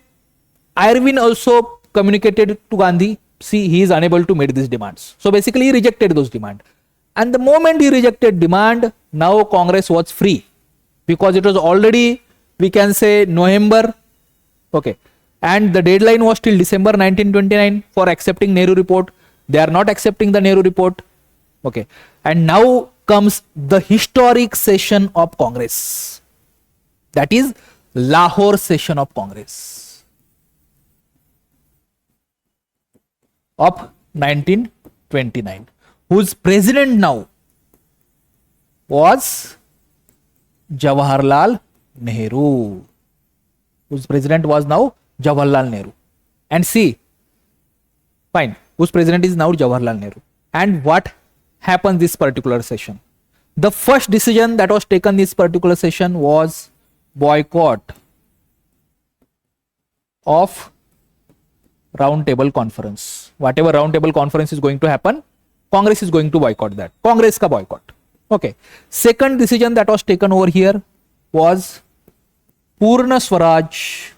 Irwin also communicated to Gandhi, see, he is unable to meet these demands. So basically he rejected those demands, and the moment he rejected demand, now Congress was free, because it was already, we can say, November, okay, and the deadline was till December 1929 for accepting Nehru Report. They are not accepting the Nehru Report. Okay, and now comes the historic session of Congress, that is Lahore session of Congress of 1929, whose president now was Jawaharlal Nehru. Whose president was now Jawaharlal Nehru. And see, fine, whose president is now Jawaharlal Nehru. And what happened this particular session? The first decision that was taken this particular session was boycott of round table conference. Whatever round table conference is going to happen, Congress is going to boycott that. Congress ka boycott. Okay. Second decision that was taken over here was Purna Swaraj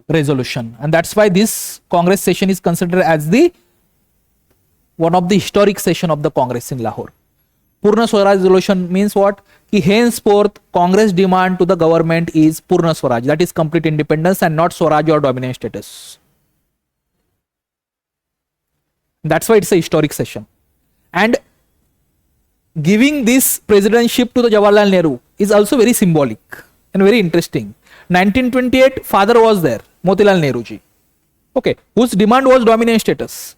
resolution, and that's why this Congress session is considered as the one of the historic session of the Congress in Lahore. Purna Swaraj resolution means what? Ki henceforth Congress demand to the government is Purna Swaraj, that is complete independence, and not Swaraj or dominant status. That's why it's a historic session. And giving this presidentship to the Jawaharlal Nehru is also very symbolic and very interesting. 1928, father was there, Motilal Nehru ji, okay, whose demand was dominant status.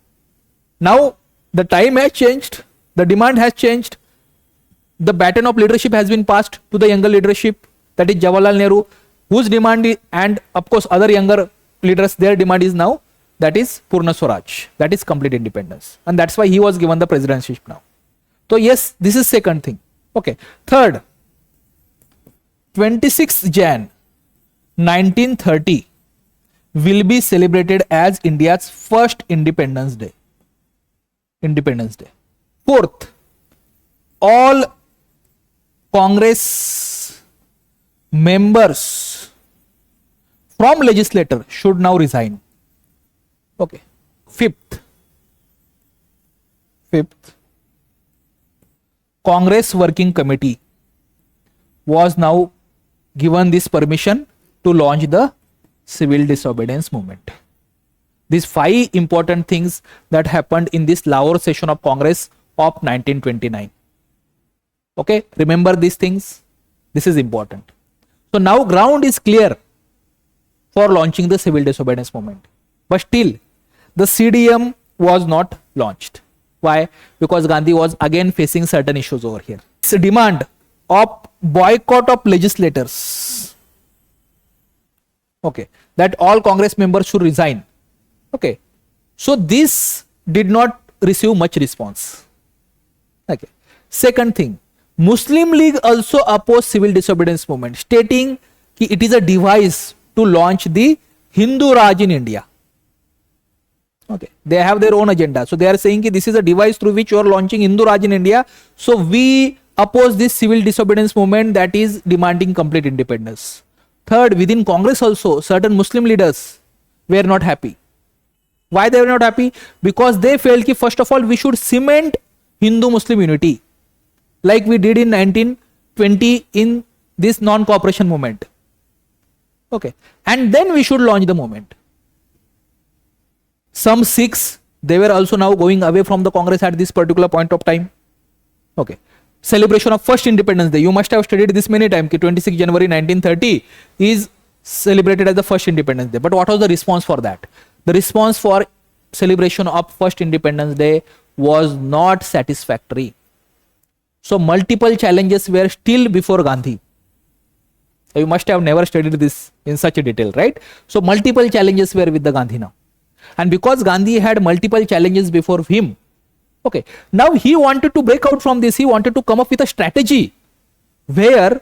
Now the time has changed, the demand has changed, the baton of leadership has been passed to the younger leadership, that is Jawaharlal Nehru, whose demand is, and of course other younger leaders, their demand is now, that is Purna Swaraj, that is complete independence, and that's why he was given the presidency now. So yes, this is second thing. Okay, third, 26th Jan 1930 will be celebrated as India's first Independence Day. Fourth, all Congress members from legislature should now resign. Okay. Fifth, Congress Working Committee was now given this permission to launch the Civil Disobedience Movement. These 5 important things that happened in this Lahore session of Congress of 1929. Okay, remember these things. This is important. So now ground is clear for launching the Civil Disobedience Movement. But still, the CDM was not launched. Why? Because Gandhi was again facing certain issues over here. It's a demand of boycott of legislators. Okay, that all Congress members should resign. Okay, so this did not receive much response. Okay, second thing, Muslim League also opposed Civil Disobedience Movement, stating that it is a device to launch the Hindu Raj in India. Okay, they have their own agenda, so they are saying that this is a device through which you are launching Hindu Raj in India. So we oppose this Civil Disobedience Movement that is demanding complete independence. Third, within Congress also, certain Muslim leaders were not happy. Why they were not happy? Because they felt that first of all we should cement Hindu-Muslim unity, like we did in 1920 in this non-cooperation movement. Okay, and then we should launch the movement. Some Sikhs, they were also now going away from the Congress at this particular point of time. Okay, celebration of first Independence Day. You must have studied this many times. 26 January 1930 is celebrated as the first Independence Day. But what was the response for that? The response for celebration of first Independence Day was not satisfactory. So multiple challenges were still before Gandhi. You must have never studied this in such a detail, right? So multiple challenges were with the Gandhi now. And because Gandhi had multiple challenges before him, okay, now he wanted to break out from this. He wanted to come up with a strategy where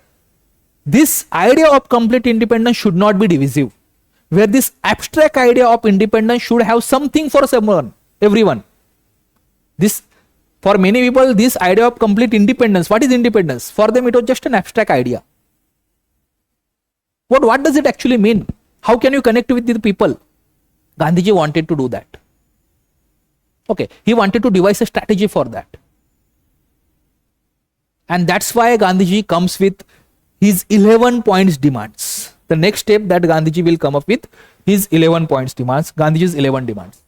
this idea of complete independence should not be divisive, where this abstract idea of independence should have something for someone, everyone. This, for many people, this idea of complete independence, what is independence? For them, it was just an abstract idea. What does it actually mean? How can you connect with the people? Gandhiji wanted to do that. Okay, he wanted to devise a strategy for that. And that's why Gandhiji comes with his 11 points demands. The next step that Gandhiji will come up with his 11 points demands, Gandhiji's 11 demands.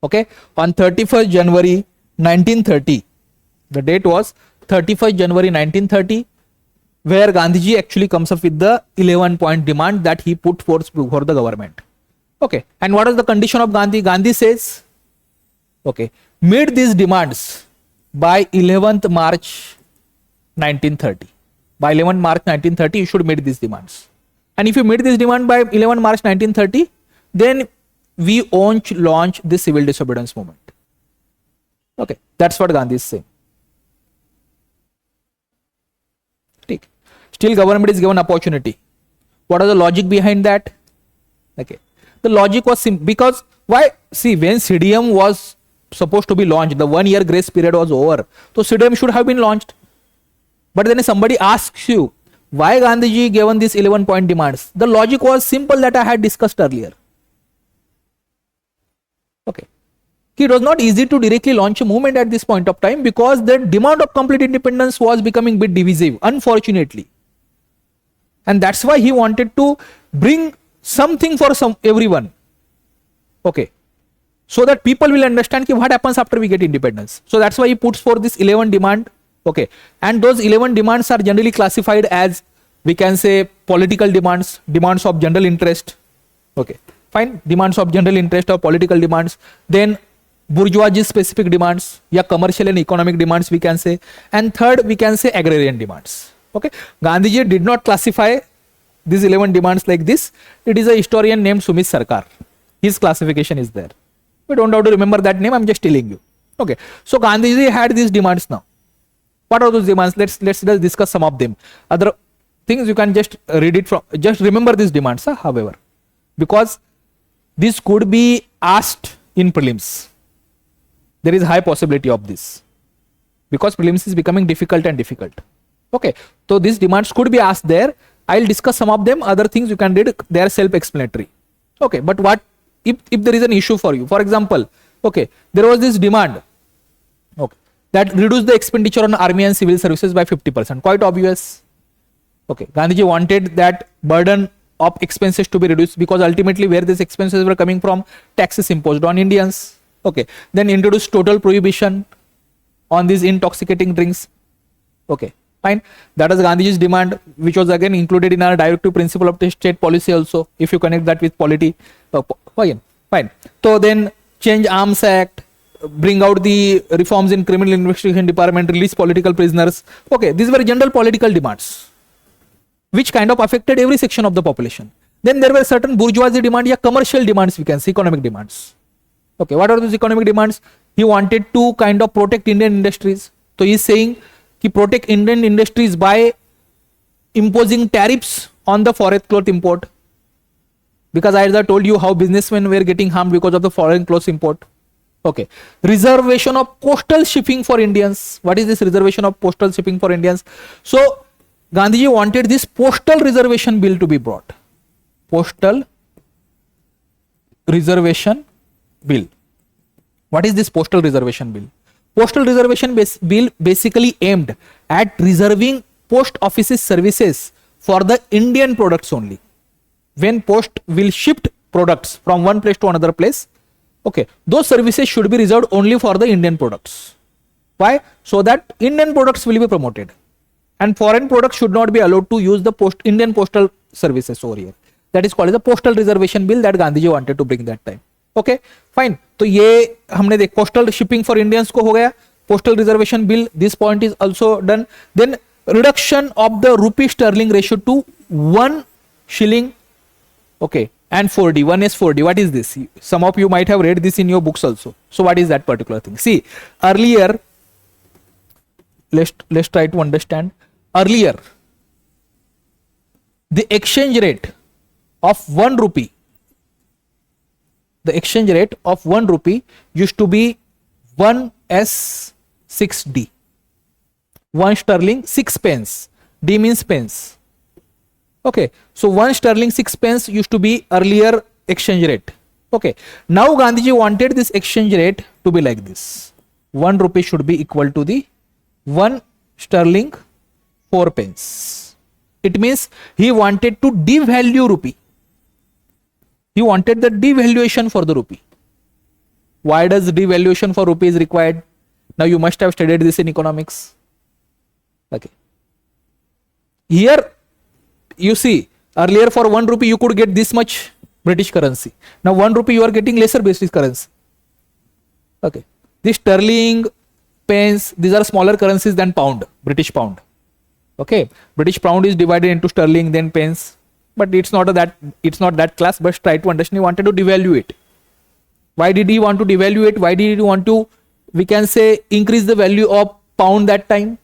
Okay, on 31st January 1930, the date was 31st January 1930, where Gandhiji actually comes up with the 11 point demand that he put forth before the government. Okay, and what is the condition of Gandhi? Gandhi says, okay, meet these demands by 11th March 1930. By 11th March 1930, you should meet these demands. And if you meet this demand by 11th March 1930, then we won't launch the Civil Disobedience Movement. Okay, that's what Gandhi is saying. Still, government is given opportunity. What is the logic behind that? Okay, the logic was simple. Because why? See, when CDM was supposed to be launched, the 1 year grace period was over. So CDM should have been launched. But then somebody asks you, why Gandhiji given these 11 point demands? The logic was simple that I had discussed earlier. Okay. It was not easy to directly launch a movement at this point of time because the demand of complete independence was becoming a bit divisive, unfortunately. And that's why he wanted to bring something for everyone. Okay. So that people will understand what happens after we get independence. So that's why he puts for this 11 demand. Okay. And those 11 demands are generally classified as, we can say, political demands, demands of general interest. Okay. Fine. Demands of general interest or political demands. Then bourgeoisie specific demands, yeah, commercial and economic demands we can say, and third we can say agrarian demands. Okay, Gandhiji did not classify these 11 demands like this. It is a historian named Sumit Sarkar. His classification is there. We don't have to remember that name, I'm just telling you. Okay, so Gandhiji had these demands. Now what are those demands? Let's just discuss some of them. Other things you can just read it from, just remember these demands, however, because this could be asked in prelims. There is high possibility of this because prelims is becoming difficult and difficult. Okay, so these demands could be asked there. I'll discuss some of them. Other things you can read, they are self-explanatory. Okay, but what if there is an issue for you? For example, okay, there was this demand, okay, that reduce the expenditure on army and civil services by 50%. Quite obvious. Okay, Gandhiji wanted that burden of expenses to be reduced because ultimately where these expenses were coming from, taxes imposed on Indians. Okay, then introduce total prohibition on these intoxicating drinks. Okay, fine. That is Gandhiji's demand, which was again included in our directive principle of the state policy also, if you connect that with polity. Fine. So then change Arms Act, bring out the reforms in criminal investigation department, release political prisoners. Okay, these were general political demands, which kind of affected every section of the population. Then there were certain bourgeoisie demands, yeah, commercial demands, we can say, economic demands. Okay, what are those economic demands? He wanted to kind of protect Indian industries. So he is saying he protect Indian industries by imposing tariffs on the foreign cloth import. Because I told you how businessmen were getting harmed because of the foreign clothes import. Okay, reservation of coastal shipping for Indians. What is this reservation of postal shipping for Indians? So Gandhiji wanted this postal reservation bill to be brought. Postal reservation bill. What is this postal reservation bill? Postal reservation bill basically aimed at reserving post offices services for the Indian products only. When post will ship products from one place to another place, okay, those services should be reserved only for the Indian products. Why? So that Indian products will be promoted and foreign products should not be allowed to use the Indian postal services over here. That is called as the postal reservation bill that Gandhiji wanted to bring that time. Okay, fine. तो ये हमने देख postal shipping for Indians को हो गया, postal reservation bill, this point is also done. Then reduction of the rupee sterling ratio to 1 shilling, okay, and 4D. 1 is 4D. What is this? Some of you might have read this in your books also. So what is that particular thing? See, earlier, let's try to understand. Earlier, the exchange rate of 1 rupee, the exchange rate of 1 rupee used to be 1s6d. 1 sterling 6 pence. D means pence. Okay, so 1 sterling 6 pence used to be earlier exchange rate. Okay, now Gandhiji wanted this exchange rate to be like this. 1 rupee should be equal to the 1 sterling 4 pence. It means he wanted to devalue rupee. He wanted the devaluation for the rupee. Why does devaluation for rupee is required? Now you must have studied this in economics. Okay. Here you see, earlier for 1 rupee you could get this much British currency. Now 1 rupee you are getting lesser British currency. Okay. This sterling, pence, these are smaller currencies than pound, British pound. Okay. British pound is divided into sterling, then pence. But it's not that class, but try to understand. He wanted to devalue it. Why did he want to devalue it? Why did he want to, we can say, increase the value of pound that time?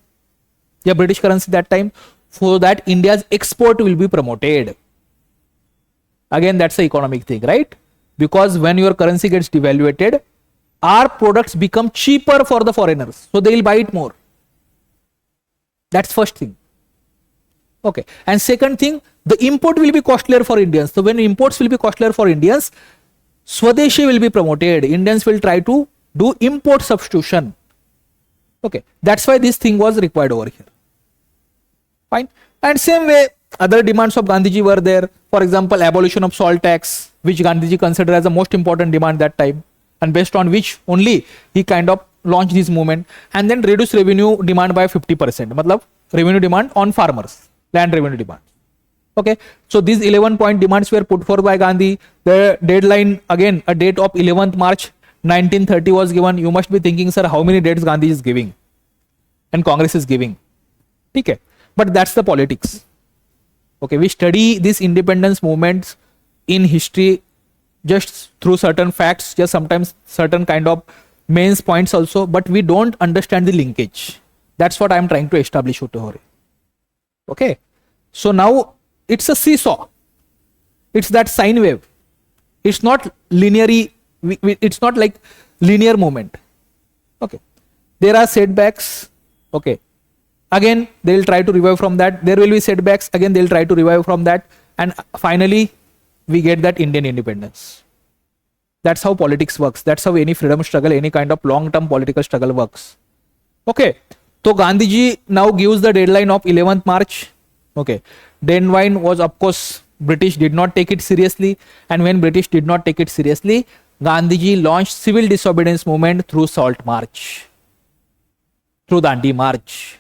Yeah, British currency that time, so that India's export will be promoted. Again, that's the economic thing, right? Because when your currency gets devaluated, our products become cheaper for the foreigners. So they will buy it more. That's first thing. Okay. And second thing, the import will be costlier for Indians. So when imports will be costlier for Indians, Swadeshi will be promoted. Indians will try to do import substitution. Okay, that's why this thing was required over here. Fine. And same way, other demands of Gandhiji were there. For example, abolition of salt tax, which Gandhiji considered as the most important demand that time, and based on which only he kind of launched this movement. And then reduce revenue demand by 50%. Matlab, revenue demand on farmers, land revenue demand. Okay, so these 11-point demands were put forth by Gandhi. The deadline, again, a date of 11th March 1930 was given. You must be thinking, sir, how many dates Gandhi is giving and Congress is giving? Okay, but that's the politics. Okay, we study these independence movements in history just through certain facts, just sometimes certain kind of mains points also, but we don't understand the linkage. That's what I'm trying to establish over here. Okay, so now it's a seesaw. It's that sine wave. It's not linearly. It's not like linear movement. Okay, there are setbacks. Okay, again they will try to revive from that. There will be setbacks. Again they will try to revive from that, and finally we get that Indian independence. That's how politics works. That's how any freedom struggle, any kind of long-term political struggle works. Okay, so Gandhiji now gives the deadline of 11th March. Okay, deadline was, of course, British did not take it seriously, and when British did not take it seriously, Gandhiji launched Civil Disobedience Movement through Salt March, through Dandi March.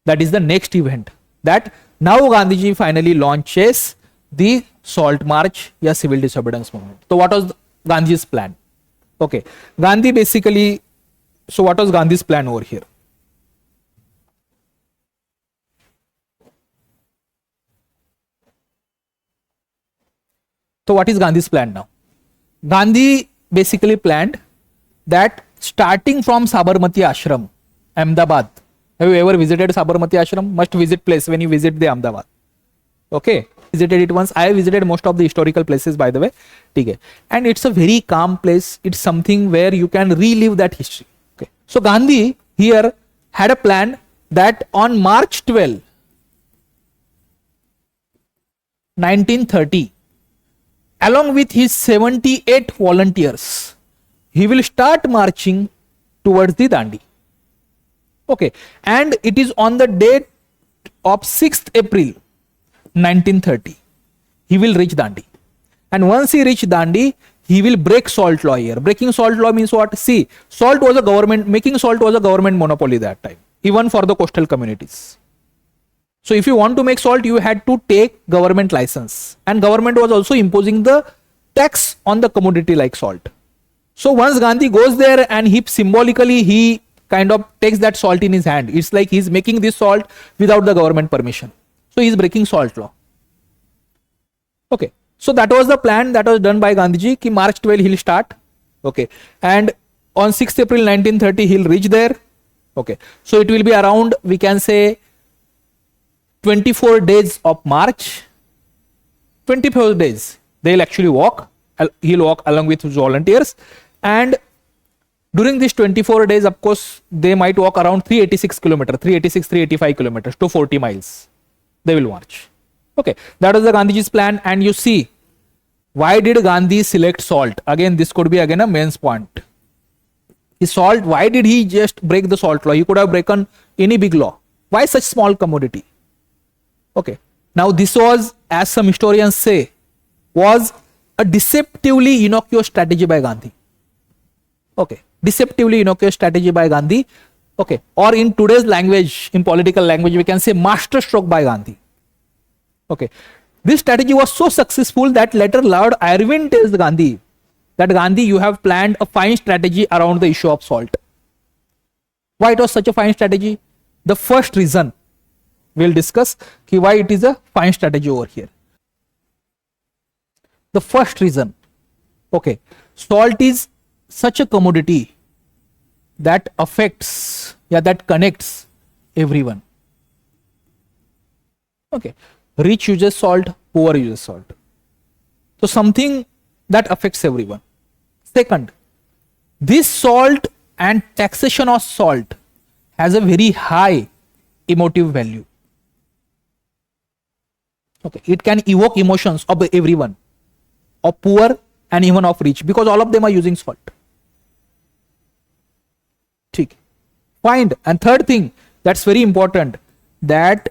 That is the next event. That now Gandhiji finally launches the Salt March, yeah, Civil Disobedience Movement. So what was Gandhi's plan? Okay, Gandhi basically, so what was Gandhi's plan over here? So what is Gandhi's plan now? Gandhi basically planned that starting from Sabarmati Ashram, Ahmedabad. Have you ever visited Sabarmati Ashram? Must visit place when you visit the Ahmedabad. Okay, visited it once. I visited most of the historical places, by the way. Okay, and it's a very calm place. It's something where you can relive that history. Okay, so Gandhi here had a plan that on March 12, 1930, along with his 78 volunteers, he will start marching towards the Dandi. Okay, and it is on the date of 6th April 1930. He will reach Dandi. And once he reach Dandi, he will break salt law here. Breaking salt law means what? See, salt was a government, making salt was a government monopoly that time, even for the coastal communities. So if you want to make salt, you had to take government license, and government was also imposing the tax on the commodity like salt. So once Gandhi goes there and he symbolically, he kind of takes that salt in his hand. It's like he's making this salt without the government permission. So he's breaking salt law. Okay. So that was the plan that was done by Gandhiji, ki March 12 he'll start. Okay. And on 6th April 1930 he'll reach there. Okay. So it will be around, we can say, 24 days of March. 24 days they'll actually walk. He'll walk along with his volunteers, and during these 24 days, of course, they might walk around 385 kilometers to 40 miles. They will march. Okay, that was the Gandhiji's plan. And you see, why did Gandhi select salt? Again, this could be again a mains point. His salt, why did he just break the salt law? He could have broken any big law. Why such small commodity? Okay, now this was, as some historians say, was a deceptively innocuous strategy by Gandhi. Okay, deceptively innocuous strategy by Gandhi. Okay, or in today's language, in political language, we can say masterstroke by Gandhi. Okay, this strategy was so successful that later Lord Irwin tells Gandhi that Gandhi, you have planned a fine strategy around the issue of salt. Why it was such a fine strategy? The first reason we'll discuss why it is a fine strategy over here. The first reason, okay, salt is such a commodity that affects, that connects everyone. Okay, rich uses salt, poor uses salt. So something that affects everyone. Second, this salt and taxation of salt has a very high emotive value. Okay, it can evoke emotions of everyone, of poor and even of rich, because all of them are using salt. ठीक, find. And third thing that's very important, that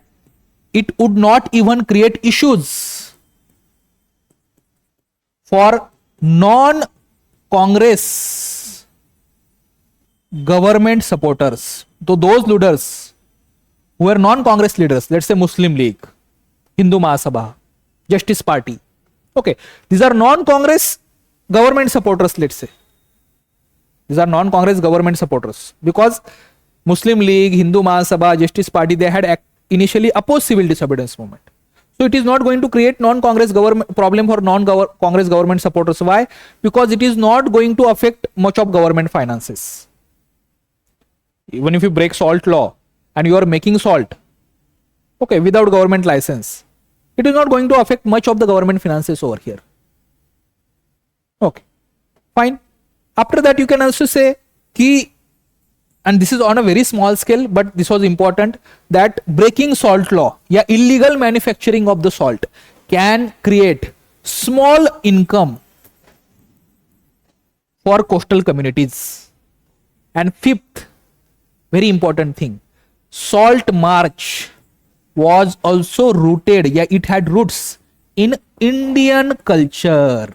it would not even create issues for non-Congress government supporters. So those leaders who were non-Congress leaders, let's say Muslim League, Hindu Mahasabha, Justice Party, okay, these are non-Congress government supporters, let's say. These are non-Congress government supporters, because Muslim League, Hindu Mahasabha, Justice Party, they had initially opposed Civil Disobedience Movement. So it is not going to create non-Congress government problem for non-Congress government supporters. Why? Because it is not going to affect much of government finances. Even if you break salt law and you are making salt, okay, without government license, it is not going to affect much of the government finances over here. Okay, fine. After that, you can also say key, and this is on a very small scale, but this was important, that breaking salt law, yeah, illegal manufacturing of the salt can create small income for coastal communities. And fifth, very important thing, salt march was also rooted, yeah, it had roots in Indian culture.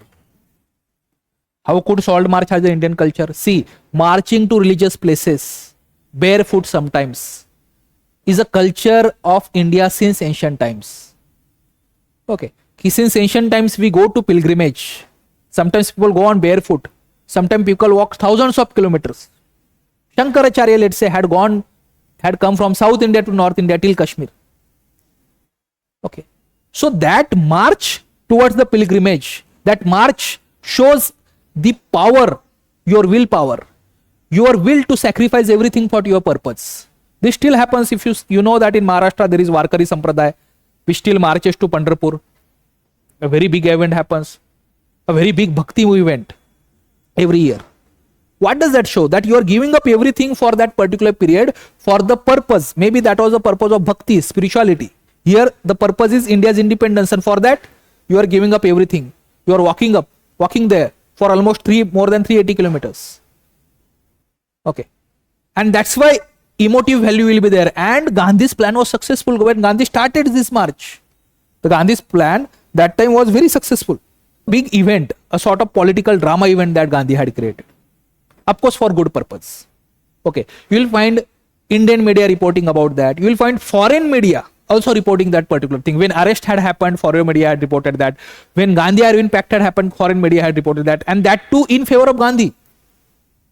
How could salt march has the Indian culture? See, marching to religious places, barefoot sometimes, is a culture of India since ancient times. Okay, since ancient times we go to pilgrimage. Sometimes people go on barefoot. Sometimes people walk thousands of kilometers. Shankaracharya, let's say, had come from South India to North India till Kashmir. Okay, so that march towards the pilgrimage, that march shows the power, your willpower, your will to sacrifice everything for your purpose. This still happens. If you know that in Maharashtra there is Warkari Sampradaya, which still marches to Pandharpur. A very big event happens, a very big bhakti event every year. What does that show? That you are giving up everything for that particular period for the purpose. Maybe that was the purpose of bhakti, spirituality. Here the purpose is India's independence, and for that you are giving up everything. You are walking there for almost more than 380 kilometers. Okay, and that's why emotive value will be there. And Gandhi's plan was successful. When Gandhi started this march, the Gandhi's plan that time was very successful. Big event, a sort of political drama event that Gandhi had created, of course for good purpose. Okay, you will find Indian media reporting about that. You will find foreign media also reporting that particular thing. When arrest had happened, foreign media had reported that. When Gandhi Irwin Pact had happened, foreign media had reported that, and that too in favor of Gandhi.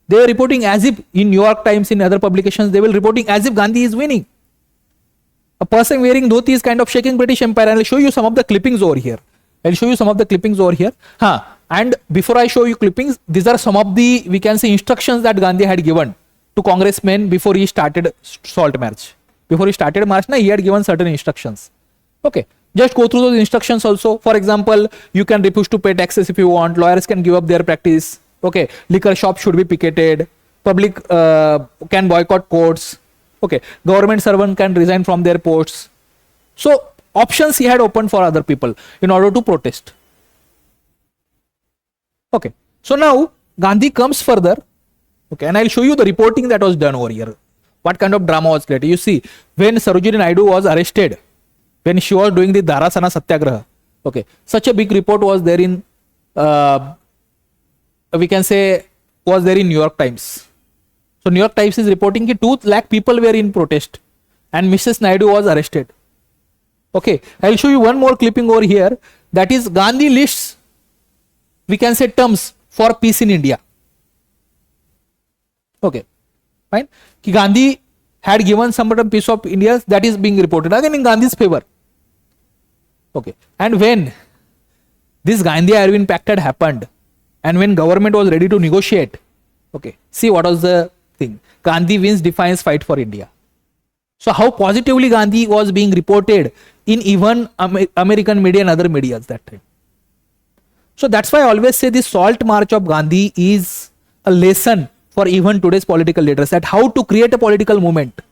They were reporting as if, in New York Times, in other publications, they were reporting as if Gandhi is winning. A person wearing dhoti is kind of shaking British Empire. And I'll show you some of the clippings over here. And before I show you clippings, these are some of the, we can say, instructions that Gandhi had given to congressmen before he started salt march. Before he started march, he had given certain instructions. Okay, just go through those instructions also. For example, you can refuse to pay taxes if you want. Lawyers can give up their practice. Okay, liquor shops should be picketed. Public can boycott courts. Okay, government servant can resign from their posts. So options he had opened for other people in order to protest. Okay, so now Gandhi comes further. Okay, and I'll show you the reporting that was done over here. What kind of drama was created? You see, when Sarojini Naidu was arrested, when she was doing the Dharasana Satyagraha, okay, such a big report was there in, we can say, was there in New York Times. So New York Times is reporting that 2 lakh people were in protest and Mrs. Naidu was arrested. Okay, I'll show you one more clipping over here. That is Gandhi lists, we can say, terms for peace in India. Okay, fine. Gandhi had given some piece of India that is being reported again in Gandhi's favor. Okay, and when this Gandhi Irwin Pact had happened and when government was ready to negotiate, okay, see what was the thing. Gandhi wins defiance fight for India. So how positively Gandhi was being reported in even American media and other media at that time. So that's why I always say this salt march of Gandhi is a lesson for even today's political leaders, that how to create a political movement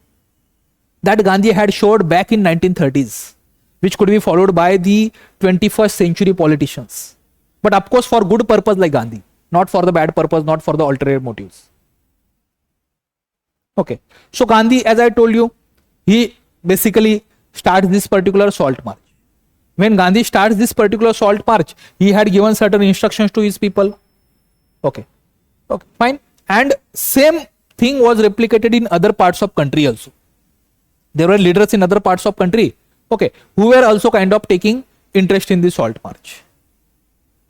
that Gandhi had showed back in 1930s, which could be followed by the 21st century politicians. but of course for good purpose like Gandhi, not for the bad purpose, not for the ulterior motives. Okay, so Gandhi, as I told you, he basically starts this particular salt march. When Gandhi starts this particular salt march, he had given certain instructions to his people. Okay, okay, fine. And same thing was replicated in other parts of country also. There were leaders in other parts of country, okay, who were also kind of taking interest in the salt march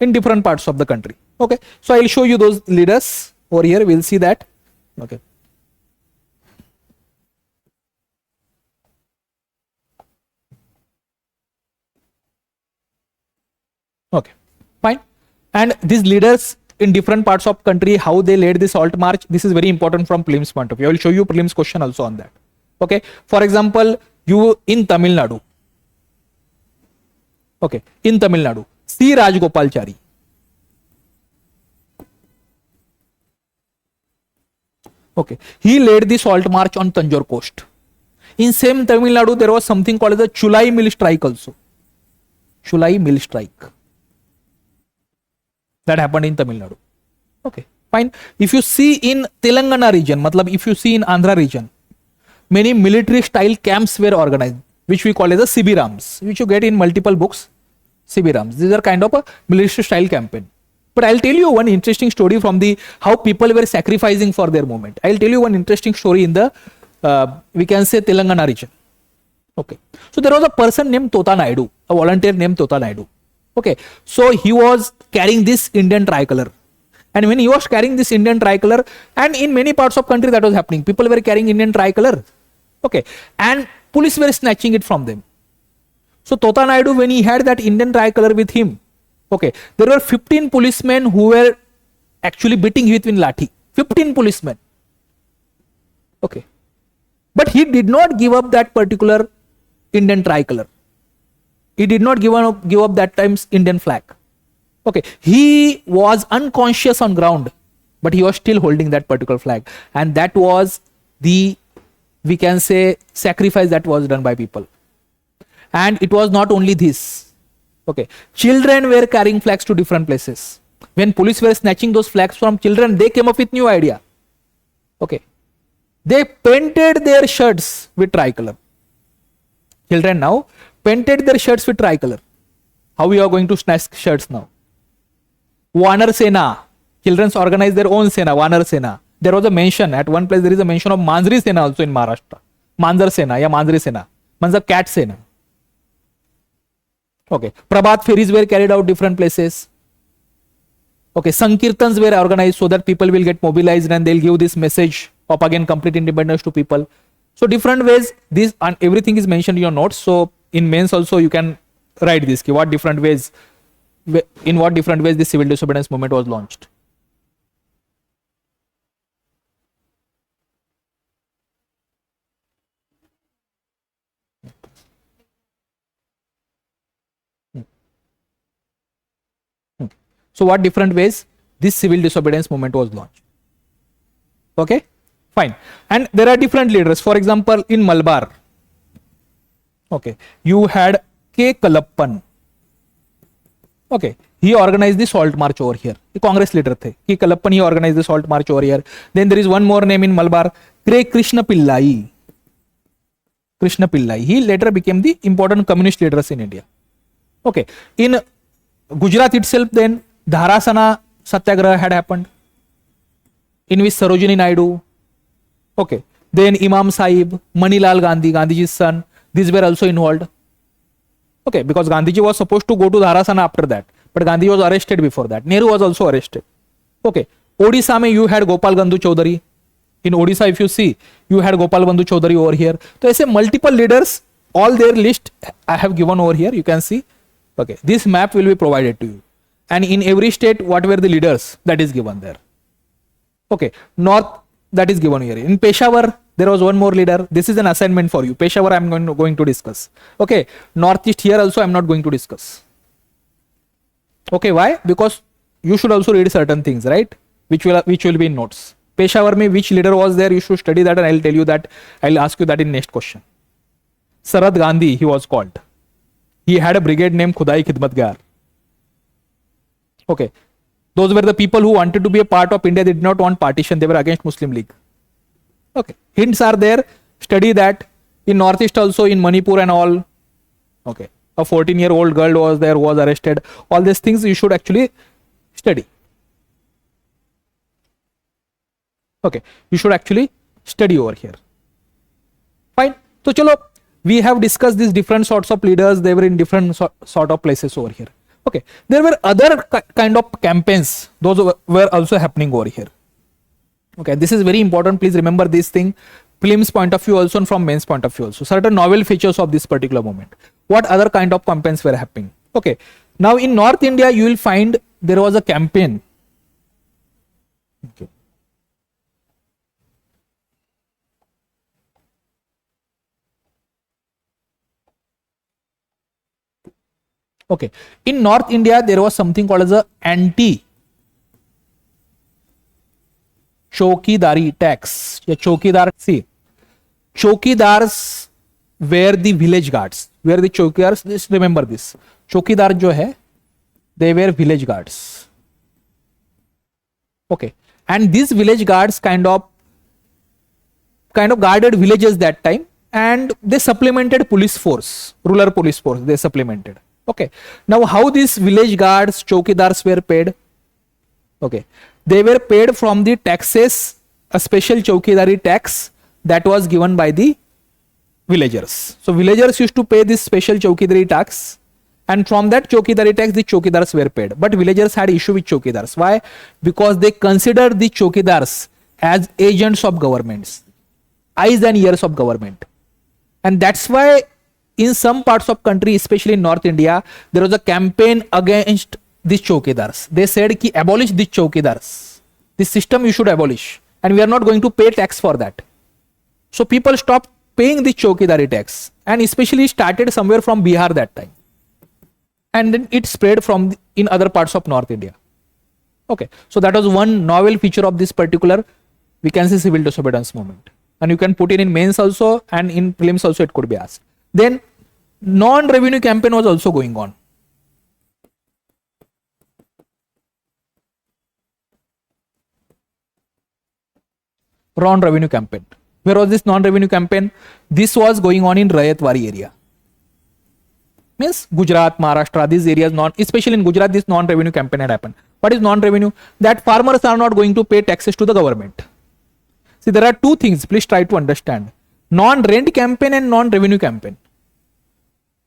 in different parts of the country. Okay, so I will show you those leaders over here. We'll see that. Okay. Okay, fine. And these leaders in different parts of country, how they led the salt march, this is very important from prelims point of view. I will show you prelims question also on that. Okay, for example, you in Tamil Nadu. Okay, in Tamil Nadu, C. Rajgopalchari. Okay, he led the salt march on Tanjore coast. In same Tamil Nadu, there was something called as the Chulai mill strike also. Chulai mill strike. That happened in Tamil Nadu. Okay, fine. If you see in Telangana region, matlab if you see in Andhra region, many military style camps were organized, which we call as the Sibirams, which you get in multiple books. Sibirams. These are kind of a military style campaign. But I'll tell you one interesting story from the how people were sacrificing for their movement. I'll tell you one interesting story in the we can say Telangana region. Okay, so there was a person named Tota Naidu, a volunteer named Tota Naidu. Okay, so he was carrying this Indian tricolor, and when he was carrying this Indian tricolor, and in many parts of country that was happening, people were carrying Indian tricolor. Okay, and police were snatching it from them. So Tota Naidu, when he had that Indian tricolor with him, okay, there were 15 policemen who were actually beating him with lathi. 15 policemen. Okay, but he did not give up that particular Indian tricolor. He did not give up that time's Indian flag. Okay, he was unconscious on ground, but he was still holding that particular flag, and that was the, we can say, sacrifice that was done by people. And it was not only this. Okay, children were carrying flags to different places. When police were snatching those flags from children, they came up with new idea. Okay, they painted their shirts with tricolor. Children now painted their shirts with tricolor. How we are going to snatch shirts now? Vanar Sena. Children organized their own Sena, Vanar Sena. There was a mention, at one place there is a mention of Manjri Sena also in Maharashtra. Manjar Sena, yeah, Manjri Sena. Manjar Cat Sena. Okay, Prabhat ferries were carried out different places. Okay, Sankirtans were organized so that people will get mobilized and they'll give this message of again complete independence to people. So different ways, this and everything is mentioned in your notes. So in mains also you can write this, what different ways, in what different ways the civil disobedience movement was launched. So what different ways this civil disobedience movement was launched. Okay, fine. And there are different leaders. For example, in Malabar, okay, you had K. Kalappan. Okay, he organized the salt march over here. The Congress leader the. K. Kalappan, he organized the salt march over here. Then there is one more name in Malabar, K. Krishna Pillai. Krishna Pillai. He later became the important communist leaders in India. Okay, in Gujarat itself, then Dharasana Satyagraha had happened, in which Sarojini Naidu, okay, then Imam Sahib, Manilal Gandhi, Gandhiji's son, these were also involved. Okay, because Gandhiji was supposed to go to Dharasana after that, but Gandhi was arrested before that. Nehru was also arrested. Okay, Odisha mein you had Gopal Gandhu Chaudhary. In Odisha, if you see, you had Gopal Bandhu Chaudhary over here. So I say multiple leaders, all their list I have given over here. You can see. Okay, this map will be provided to you. And in every state, what were the leaders, that is given there. Okay, North, that is given here. In Peshawar, there was one more leader. This is an assignment for you. Peshawar, I am going to discuss. Okay, Northeast here also I am not going to discuss. Okay, why? Because you should also read certain things, right? Which will be in notes. Peshawar mein which leader was there? You should study that, and I will tell you that. I will ask you that in next question. Sarad Gandhi, he was called. He had a brigade named Khudai Khidmatgar. Okay, those were the people who wanted to be a part of India. They did not want partition. They were against Muslim League. Okay, hints are there. Study that. In Northeast also, in Manipur and all. Okay, a 14-year-old girl was there, was arrested. All these things you should actually study. Okay, you should actually study over here. Fine. So chalo, we have discussed these different sorts of leaders. They were in different sort of places over here. Okay, there were other kind of campaigns. Those were also happening over here. Okay, this is very important. Please remember this thing. Prelims point of view also and from mains point of view also. Certain novel features of this particular moment. What other kind of campaigns were happening? Okay, now in North India you will find there was a campaign. Okay. Okay, in North India there was something called as a anti Chowkidari tax. Yeah, Chowkidar. See, Chowkidars were the village guards. Where the Chowkidars? Just remember this. Chowkidar jo hai, they were village guards. Okay, and these village guards kind of guarded villages that time, and they supplemented police force, rural police force. They supplemented. Okay, now how these village guards, Chowkidars were paid? Okay, they were paid from the taxes, a special Chowkidari tax that was given by the villagers. So villagers used to pay this special Chowkidari tax, and from that Chowkidari tax the Chowkidars were paid. But villagers had issue with Chowkidars. Why? Because they considered the Chowkidars as agents of governments, eyes and ears of government, and that's why in some parts of country, especially in North India, there was a campaign against these Chowkidars. They said ki abolish these Chowkidars. This system you should abolish, and we are not going to pay tax for that. So people stopped paying the Chowkidari tax, and especially started somewhere from Bihar that time, and then it spread from in other parts of North India. Okay, so that was one novel feature of this particular, we can say, civil disobedience movement, and you can put it in mains also, and in prelims also it could be asked. Then non-revenue campaign was also going on. Non-revenue campaign. Where was this non-revenue campaign? This was going on in Rayatwari area. Means Gujarat, Maharashtra, these areas, especially in Gujarat, this non-revenue campaign had happened. What is non-revenue? That farmers are not going to pay taxes to the government. See, there are two things. Please try to understand. Non-rent campaign and non-revenue campaign.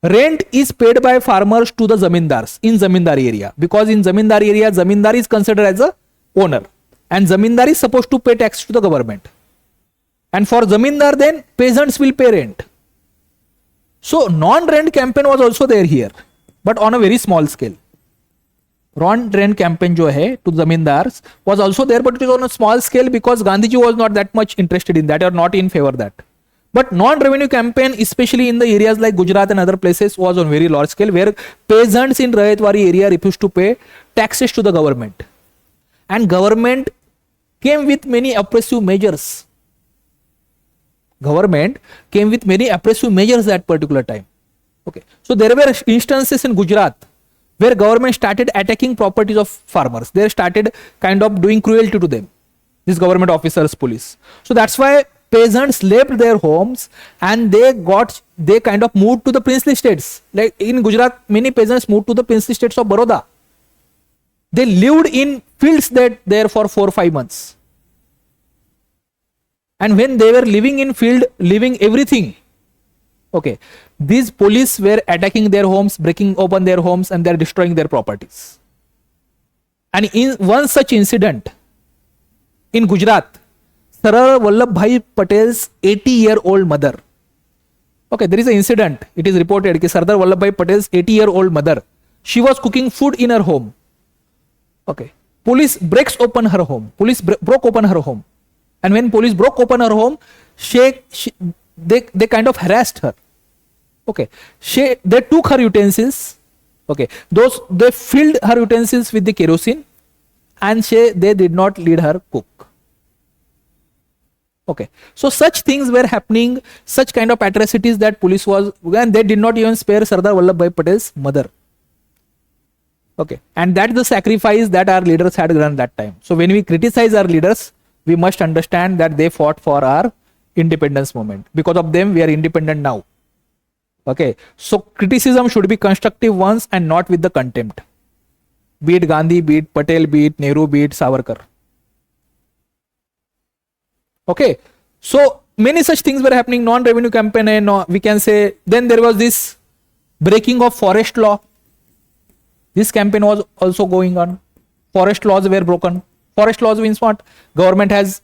Rent is paid by farmers to the zamindars in zamindar area, because in zamindar area, zamindar is considered as a owner, and zamindar is supposed to pay tax to the government. And for zamindar, then peasants will pay rent. So non-rent campaign was also there here, but on a very small scale. Non-rent campaign jo hai to zamindars was also there, but it was on a small scale because Gandhiji was not that much interested in that, or not in favor of that. But non-revenue campaign, especially in the areas like Gujarat and other places, was on very large scale, where peasants in Rayatwari area refused to pay taxes to the government. And government came with many oppressive measures. Government came with many oppressive measures at particular time. Okay, so there were instances in Gujarat where government started attacking properties of farmers. They started kind of doing cruelty to them, these government officers, police. So that's why peasants left their homes, and they kind of moved to the princely states. Like in Gujarat, many peasants moved to the princely states of Baroda. They lived in fields there for 4 or 5 months. And when they were living in field, living everything, okay, these police were attacking their homes, breaking open their homes, and they are destroying their properties. And in one such incident in Gujarat, Sardar Vallabhbhai Patel's 80-year-old mother. Okay, there is an incident. It is reported that Sardar Vallabhbhai Patel's 80-year-old mother, she was cooking food in her home. Okay, police breaks open her home. Police broke open her home, and when police broke open her home, they kind of harassed her. Okay, they took her utensils. Okay, they filled her utensils with the kerosene, and they did not let her cook. Okay, so such things were happening, such kind of atrocities that police was, and they did not even spare Sardar Vallabhbhai Patel's mother. Okay, and that's the sacrifice that our leaders had done that time. So when we criticize our leaders, we must understand that they fought for our independence movement. Because of them, we are independent now. Okay, so criticism should be constructive ones and not with the contempt. Be it Gandhi, be it Patel, be it Nehru, be it Savarkar. Okay, so many such things were happening. Non-revenue campaign, and we can say, then there was this breaking of forest law. This campaign was also going on. Forest laws were broken. Forest laws means what? Government has,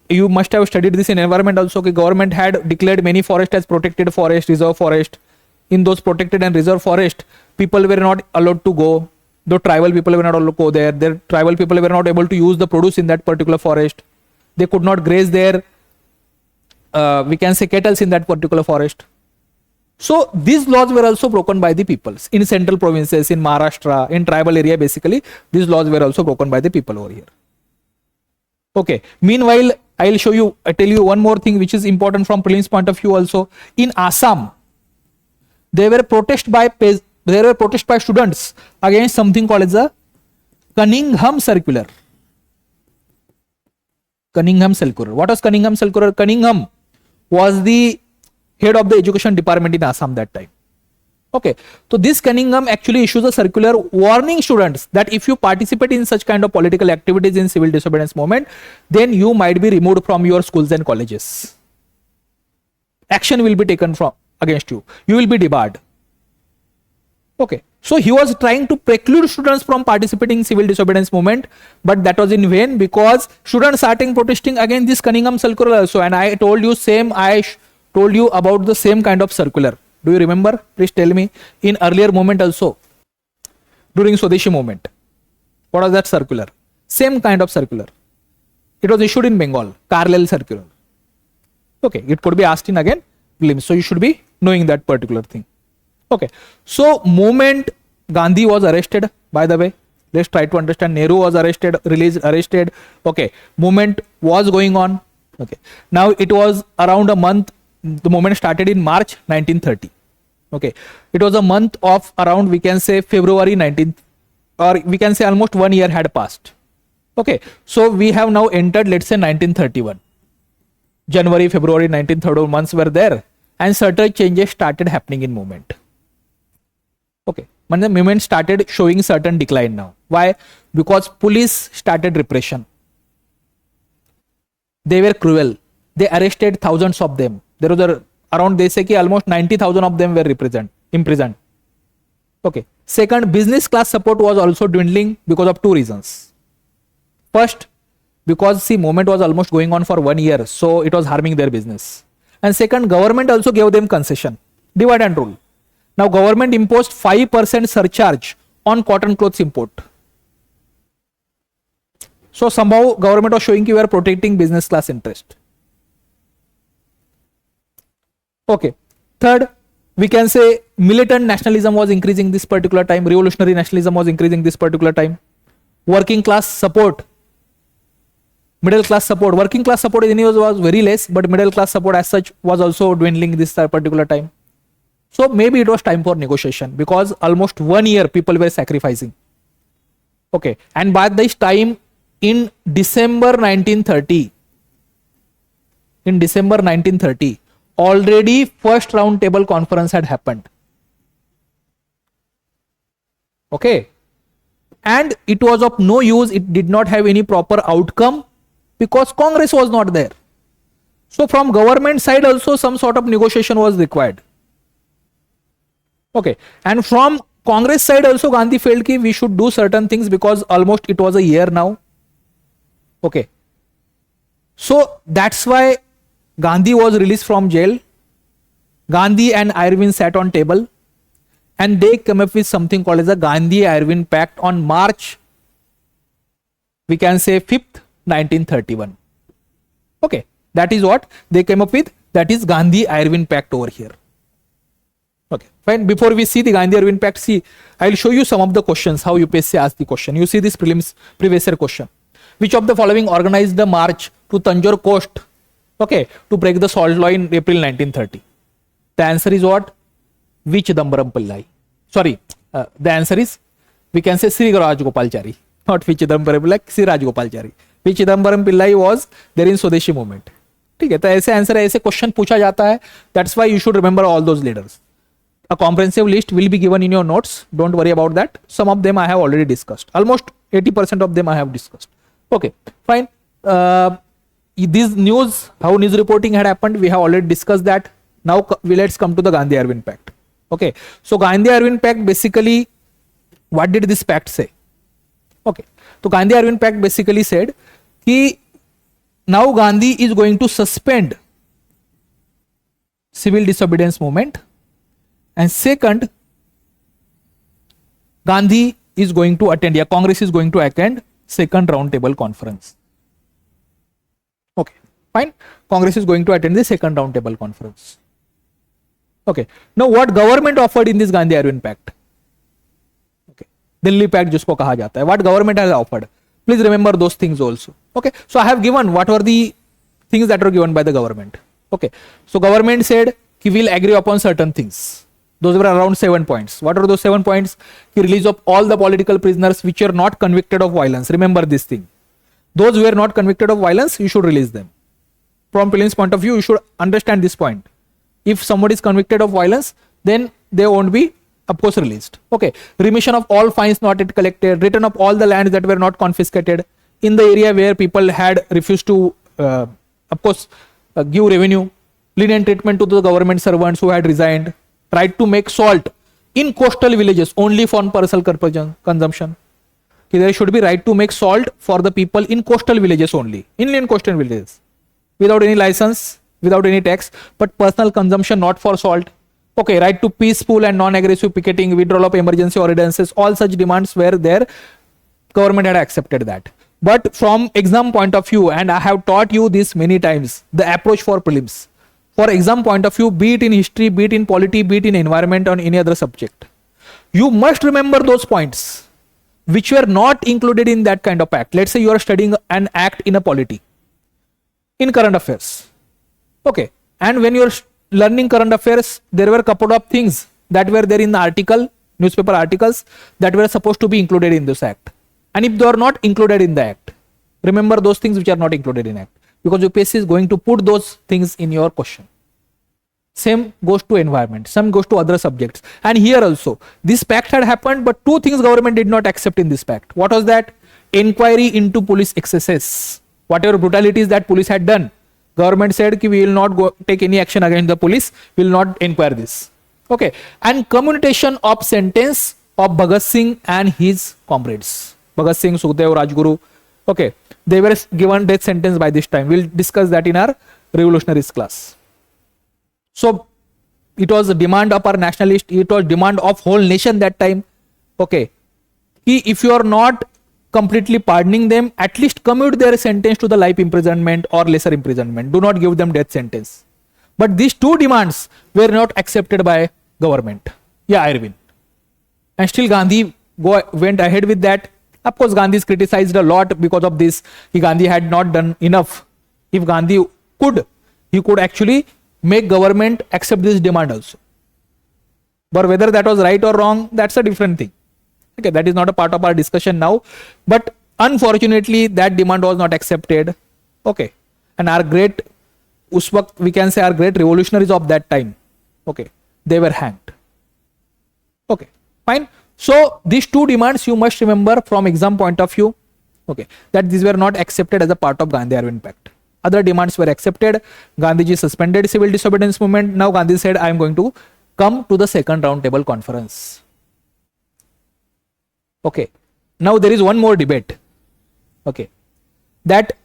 you must have studied this in environment also, okay, government had declared many forests as protected forest, reserve forest. In those protected and reserve forest, people were not allowed to go. The tribal people were not allowed to go there. Their tribal people were not able to use the produce in that particular forest. They could not graze their, we can say, cattle in that particular forest. So these laws were also broken by the peoples in central provinces, in Maharashtra, in tribal area. Basically, these laws were also broken by the people over here. Okay. Meanwhile, I'll show you, I tell you one more thing which is important from prelims point of view also. In Assam, there were protests by students against something called as the Cunningham Circular. Cunningham Circular. What was Cunningham Circular? Cunningham was the head of the education department in Assam that time. Okay, so this Cunningham actually issues a circular warning students that if you participate in such kind of political activities in civil disobedience movement, then you might be removed from your schools and colleges. Action will be taken from against you. You will be debarred. Okay, so he was trying to preclude students from participating in civil disobedience movement, but that was in vain because students starting protesting against this Cunningham circular also. And I told you told you about the same kind of circular. Do you remember? Please tell me. In earlier moment also, during Swadeshi movement, what was that circular? Same kind of circular. It was issued in Bengal, Carlisle circular. Okay, it could be asked in again prelims, so you should be knowing that particular thing. Okay, so moment Gandhi was arrested, by the way. Let's try to understand. Nehru was arrested, arrested. Okay, movement was going on. Okay, now it was around a month. The movement started in March 1930. Okay, it was a month of around, we can say, February 19th, or we can say almost 1 year had passed. Okay, so we have now entered, let's say, 1931. January, February 1931 months were there, and certain changes started happening in movement. Okay, when the movement started showing certain decline now. Why? Because police started repression. They were cruel. They arrested thousands of them. There was around, they say, almost 90,000 of them were imprisoned. Okay. Second, business class support was also dwindling because of two reasons. First, because see, movement was almost going on for 1 year, so it was harming their business. And second, government also gave them concession, divide and rule. Now government imposed 5% surcharge on cotton clothes import. So somehow government was showing you are protecting business class interest. Okay. Third, we can say militant nationalism was increasing this particular time. Revolutionary nationalism was increasing this particular time. Working class support, middle class support. Working class support anyways was very less, but middle class support as such was also dwindling this particular time. So maybe it was time for negotiation because almost 1 year people were sacrificing. Okay. And by this time in December 1930, already first round table conference had happened. Okay. And it was of no use. It did not have any proper outcome because Congress was not there. So from government side also some sort of negotiation was required. Okay. And from Congress side also Gandhi felt that we should do certain things because almost it was a year now. Okay. So that's why Gandhi was released from jail. Gandhi and Irwin sat on table and they came up with something called as the Gandhi-Irwin Pact on March, we can say 5th, 1931. Okay. That is what they came up with. That is Gandhi-Irwin Pact over here. Okay. Fine. Before we see the Gandhi-Irwin Pact, see, I will show you some of the questions, how UPSC asked the question. You see this prelims previous year question. Which of the following organized the march to Tanjore coast, okay, to break the salt law in April 1930? The answer is what? Vich Dambaram Pillai. Sorry, the answer is We can say Sri Rajagopalachari, not P. Chidambaram, like Sri Rajagopalachari. P. Chidambaram Pillai was there in Swadeshi movement. ठीक है, तो ऐसे answer है, ऐसे question पूछा जाता है. That's why you should remember all those leaders. A comprehensive list will be given in your notes. Don't worry about that. Some of them I have already discussed. Almost 80% of them I have discussed. Okay, fine. This news, how news reporting had happened, we have already discussed that. Now let's come to the Gandhi-Irwin Pact. Okay, so Gandhi-Irwin Pact, basically, what did this pact say? Okay, so Gandhi-Irwin Pact basically said कि now Gandhi is going to suspend civil disobedience movement, and second, Gandhi is going to attend, या Congress is going to attend second round table conference. Okay, fine. Congress is going to attend the second round table conference. Okay, now what government offered in this Gandhi-Irwin Pact? Okay, Delhi Pact जिसको कहा जाता है. What government has offered? Please remember those things also. Okay, so I have given what were the things that were given by the government. Okay, so government said कि we'll agree upon certain things. Those were around 7 points. What are those 7 points? The release of all the political prisoners which were not convicted of violence. Remember this thing. Those who were not convicted of violence, you should release them. From prelims point of view, you should understand this point. If somebody is convicted of violence, then they won't be, of course, released. Okay. Remission of all fines not yet collected. Return of all the lands that were not confiscated in the area where people had refused to, of course, give revenue. Lenient treatment to the government servants who had resigned. Tried to make salt in coastal villages only for personal consumption. There should be right to make salt for the people in coastal villages only, inland coastal villages, without any license, without any tax, but personal consumption, not for salt. Okay, right to peaceful and non-aggressive picketing, withdrawal of emergency ordinances, all such demands were there. Government had accepted that. But from exam point of view, and I have taught you this many times, the approach for prelims. For exam point of view, be it in history, be it in polity, be it in environment or any other subject, you must remember those points which were not included in that kind of act. Let's say you are studying an act in a polity, in current affairs. Okay, and when you are learning current affairs, there were a couple of things that were there in the article, newspaper articles, that were supposed to be included in this act. And if they are not included in the act, remember those things which are not included in act, because UPSC is going to put those things in your question. Same goes to environment, some goes to other subjects. And here also, this pact had happened, but two things government did not accept in this pact. What was that? Inquiry into police excesses. Whatever brutalities that police had done, government said कि we will not take any action against the police, we will not inquire this. Okay, and commutation of sentence of Bhagat Singh and his comrades. Bhagat Singh, Sukhdev, Rajguru. Okay, they were given death sentence by this time. We'll discuss that in our revolutionaries class. So it was a demand of our nationalist, it was demand of whole nation that time. Okay, if you are not completely pardoning them, at least commute their sentence to the life imprisonment or lesser imprisonment. Do not give them death sentence. But these two demands were not accepted by government. Yeah, Irwin. And still Gandhi went ahead with that. Of course, Gandhi is criticized a lot because of this. Gandhi had not done enough. If Gandhi could, he could actually make government accept this demand also. But whether that was right or wrong, that's a different thing. Okay, that is not a part of our discussion now. But unfortunately, that demand was not accepted. Okay, and our great, we can say our great revolutionaries of that time, okay, they were hanged. Okay, fine. So these two demands you must remember from exam point of view. Okay, that these were not accepted as a part of Gandhi-Irwin Pact. Other demands were accepted. Gandhiji suspended civil disobedience movement. Now Gandhi said, I am going to come to the second round table conference. Okay, now there is one more debate. Okay, that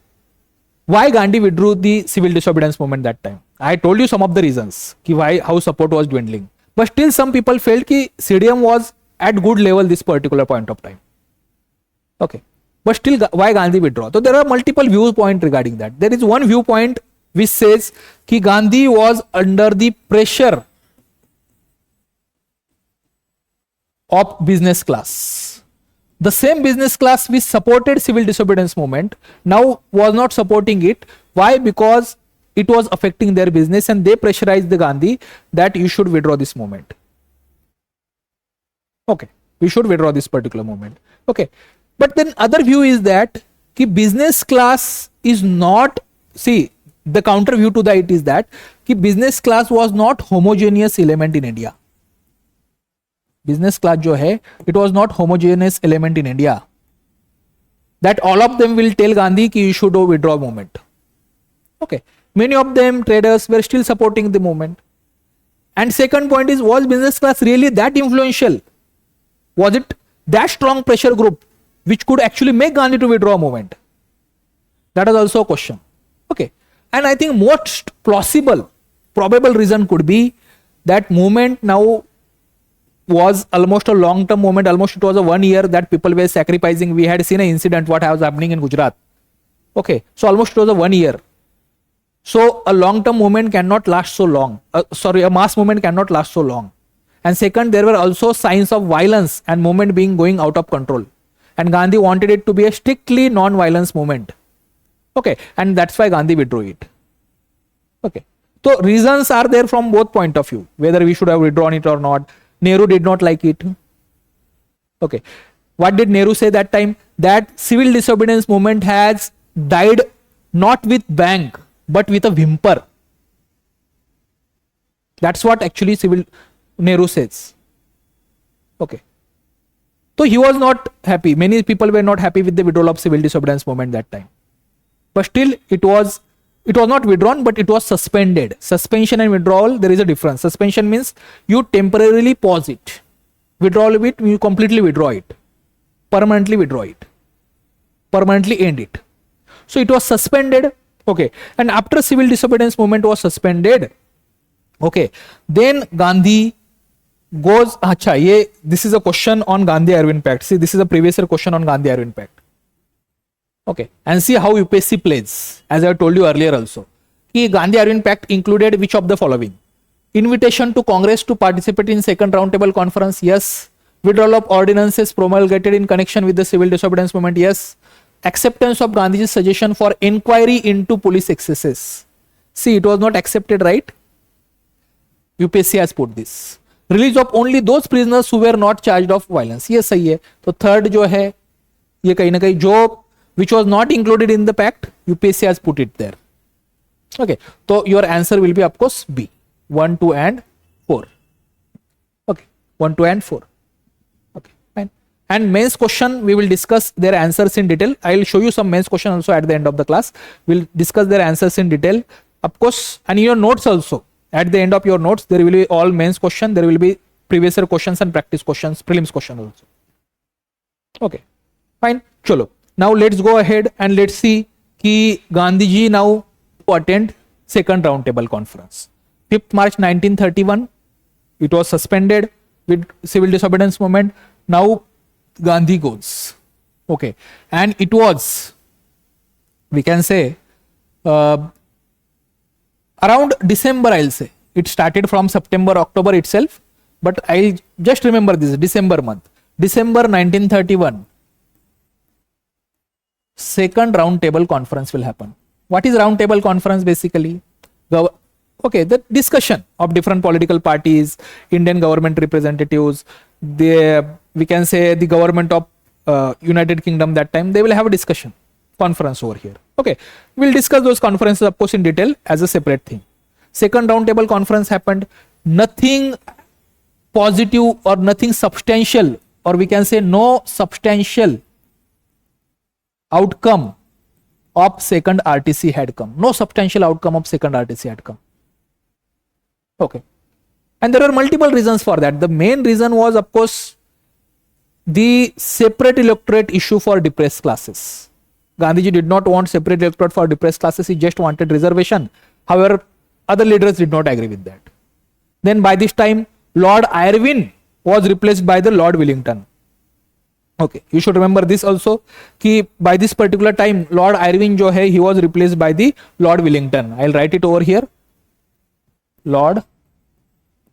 why Gandhi withdrew the civil disobedience movement that time. I told you some of the reasons why, how support was dwindling. But still some people felt that CDM was at good level this particular point of time. Okay, but still why Gandhi withdraw? So there are multiple viewpoints regarding that. There is one viewpoint which says that Gandhi was under the pressure of business class. The same business class which supported civil disobedience movement now was not supporting it. Why? Because it was affecting their business and they pressurized the Gandhi that you should withdraw this movement. Okay, We should withdraw this particular movement. Okay. But then other view is that ki business class is not, see, the counter view to that is that ki business class was not homogeneous element in India. Business class jo hai, it was not homogeneous element in India. That all of them will tell Gandhi ki you should withdraw movement. Okay. Many of them traders were still supporting the movement. And second point is, was business class really that influential? Was it that strong pressure group which could actually make Gandhi to withdraw movement? That is also a question. Okay. And I think most plausible, probable reason could be that movement now was almost a long-term movement. Almost it was a 1 year that people were sacrificing. We had seen an incident what was happening in Gujarat. Okay. So almost it was a 1 year. So a long-term movement cannot last so long. A mass movement cannot last so long. And second, there were also signs of violence and movement being going out of control. And Gandhi wanted it to be a strictly non-violence movement. Okay. And that's why Gandhi withdrew it. Okay. So reasons are there from both point of view, whether we should have withdrawn it or not. Nehru did not like it. Okay. What did Nehru say that time? That civil disobedience movement has died not with bang, but with a whimper. That's what actually Nehru says. Okay. So he was not happy. Many people were not happy with the withdrawal of civil disobedience movement that time. But still it was not withdrawn, but it was suspended. Suspension and withdrawal, there is a difference. Suspension means you temporarily pause it. Withdrawal of it, you completely withdraw it. Permanently withdraw it. Permanently end it. So it was suspended. Okay. And after civil disobedience movement was suspended, okay, then Gandhi goes, this is a question on Gandhi Irwin Pact. See, this is a previous year question on Gandhi Irwin Pact. Okay. And see how UPSC plays, as I told you earlier also. Gandhi Irwin Pact included which of the following? Invitation to Congress to participate in second roundtable conference, yes. Withdrawal of ordinances promulgated in connection with the civil disobedience movement, yes. Acceptance of Gandhiji's suggestion for inquiry into police excesses. See, it was not accepted, right? UPSC has put this. Release of only those prisoners who were not charged of violence. Yes, सही है. तो third जो है, ये कहीं ना कहीं जो which was not included in the pact, UPSC has put it there. Okay. So your answer will be of course B. 1, 2 and 4. Okay. 1, 2 and 4. Okay. Fine. And mains question, we will discuss their answers in detail. I will show you some mains question also at the end of the class. We'll discuss their answers in detail. Of course, and in your notes also. At the end of your notes, there will be all mains question. There will be previous year questions and practice questions, prelims question also. Okay. Fine. Chalo. Now let's go ahead and let's see ki Gandhiji now attend second roundtable conference. 5th March 1931, it was suspended with civil disobedience movement. Now Gandhi goes. Okay. And it was, we can say, around December, I'll say. It started from September, October itself. But I just remember this, December month. December 1931. Second round table conference will happen. What is round table conference basically? Okay, the discussion of different political parties, Indian government representatives, we can say the government of United Kingdom that time, they will have a discussion conference over here. Okay, we'll discuss those conferences of course in detail as a separate thing. Second round table conference happened. Nothing positive or nothing substantial, or we can say no substantial outcome of second RTC had come. No substantial outcome of second RTC had come. Okay. And there are multiple reasons for that. The main reason was, of course, the separate electorate issue for depressed classes. Gandhiji did not want separate electorate for depressed classes. He just wanted reservation. However, other leaders did not agree with that. Then by this time, Lord Irwin was replaced by the Lord Wellington. Okay, you should remember this also, कि by this particular time Lord Irwin जो है, he was replaced by the Lord Wellington. I'll write it over here. Lord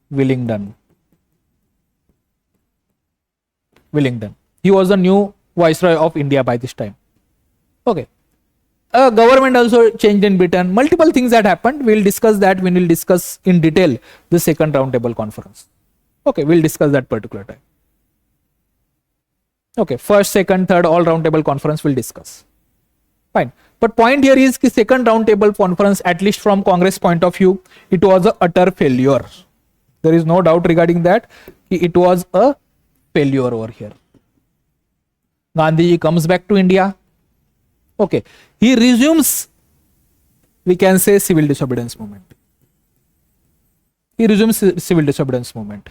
Wellington. He was the new Viceroy of India by this time. Okay. Government also changed in Britain. Multiple things that happened. We'll discuss that when we'll discuss in detail the second roundtable conference. Okay, we'll discuss that particular time. Okay, first, second, third, all round table conference will discuss. Fine. But point here is the second round table conference, at least from Congress point of view, it was a utter failure. There is no doubt regarding that. It was a failure over here. Gandhi comes back to India. Okay. He resumes, we can say, civil disobedience movement. He resumes civil disobedience movement.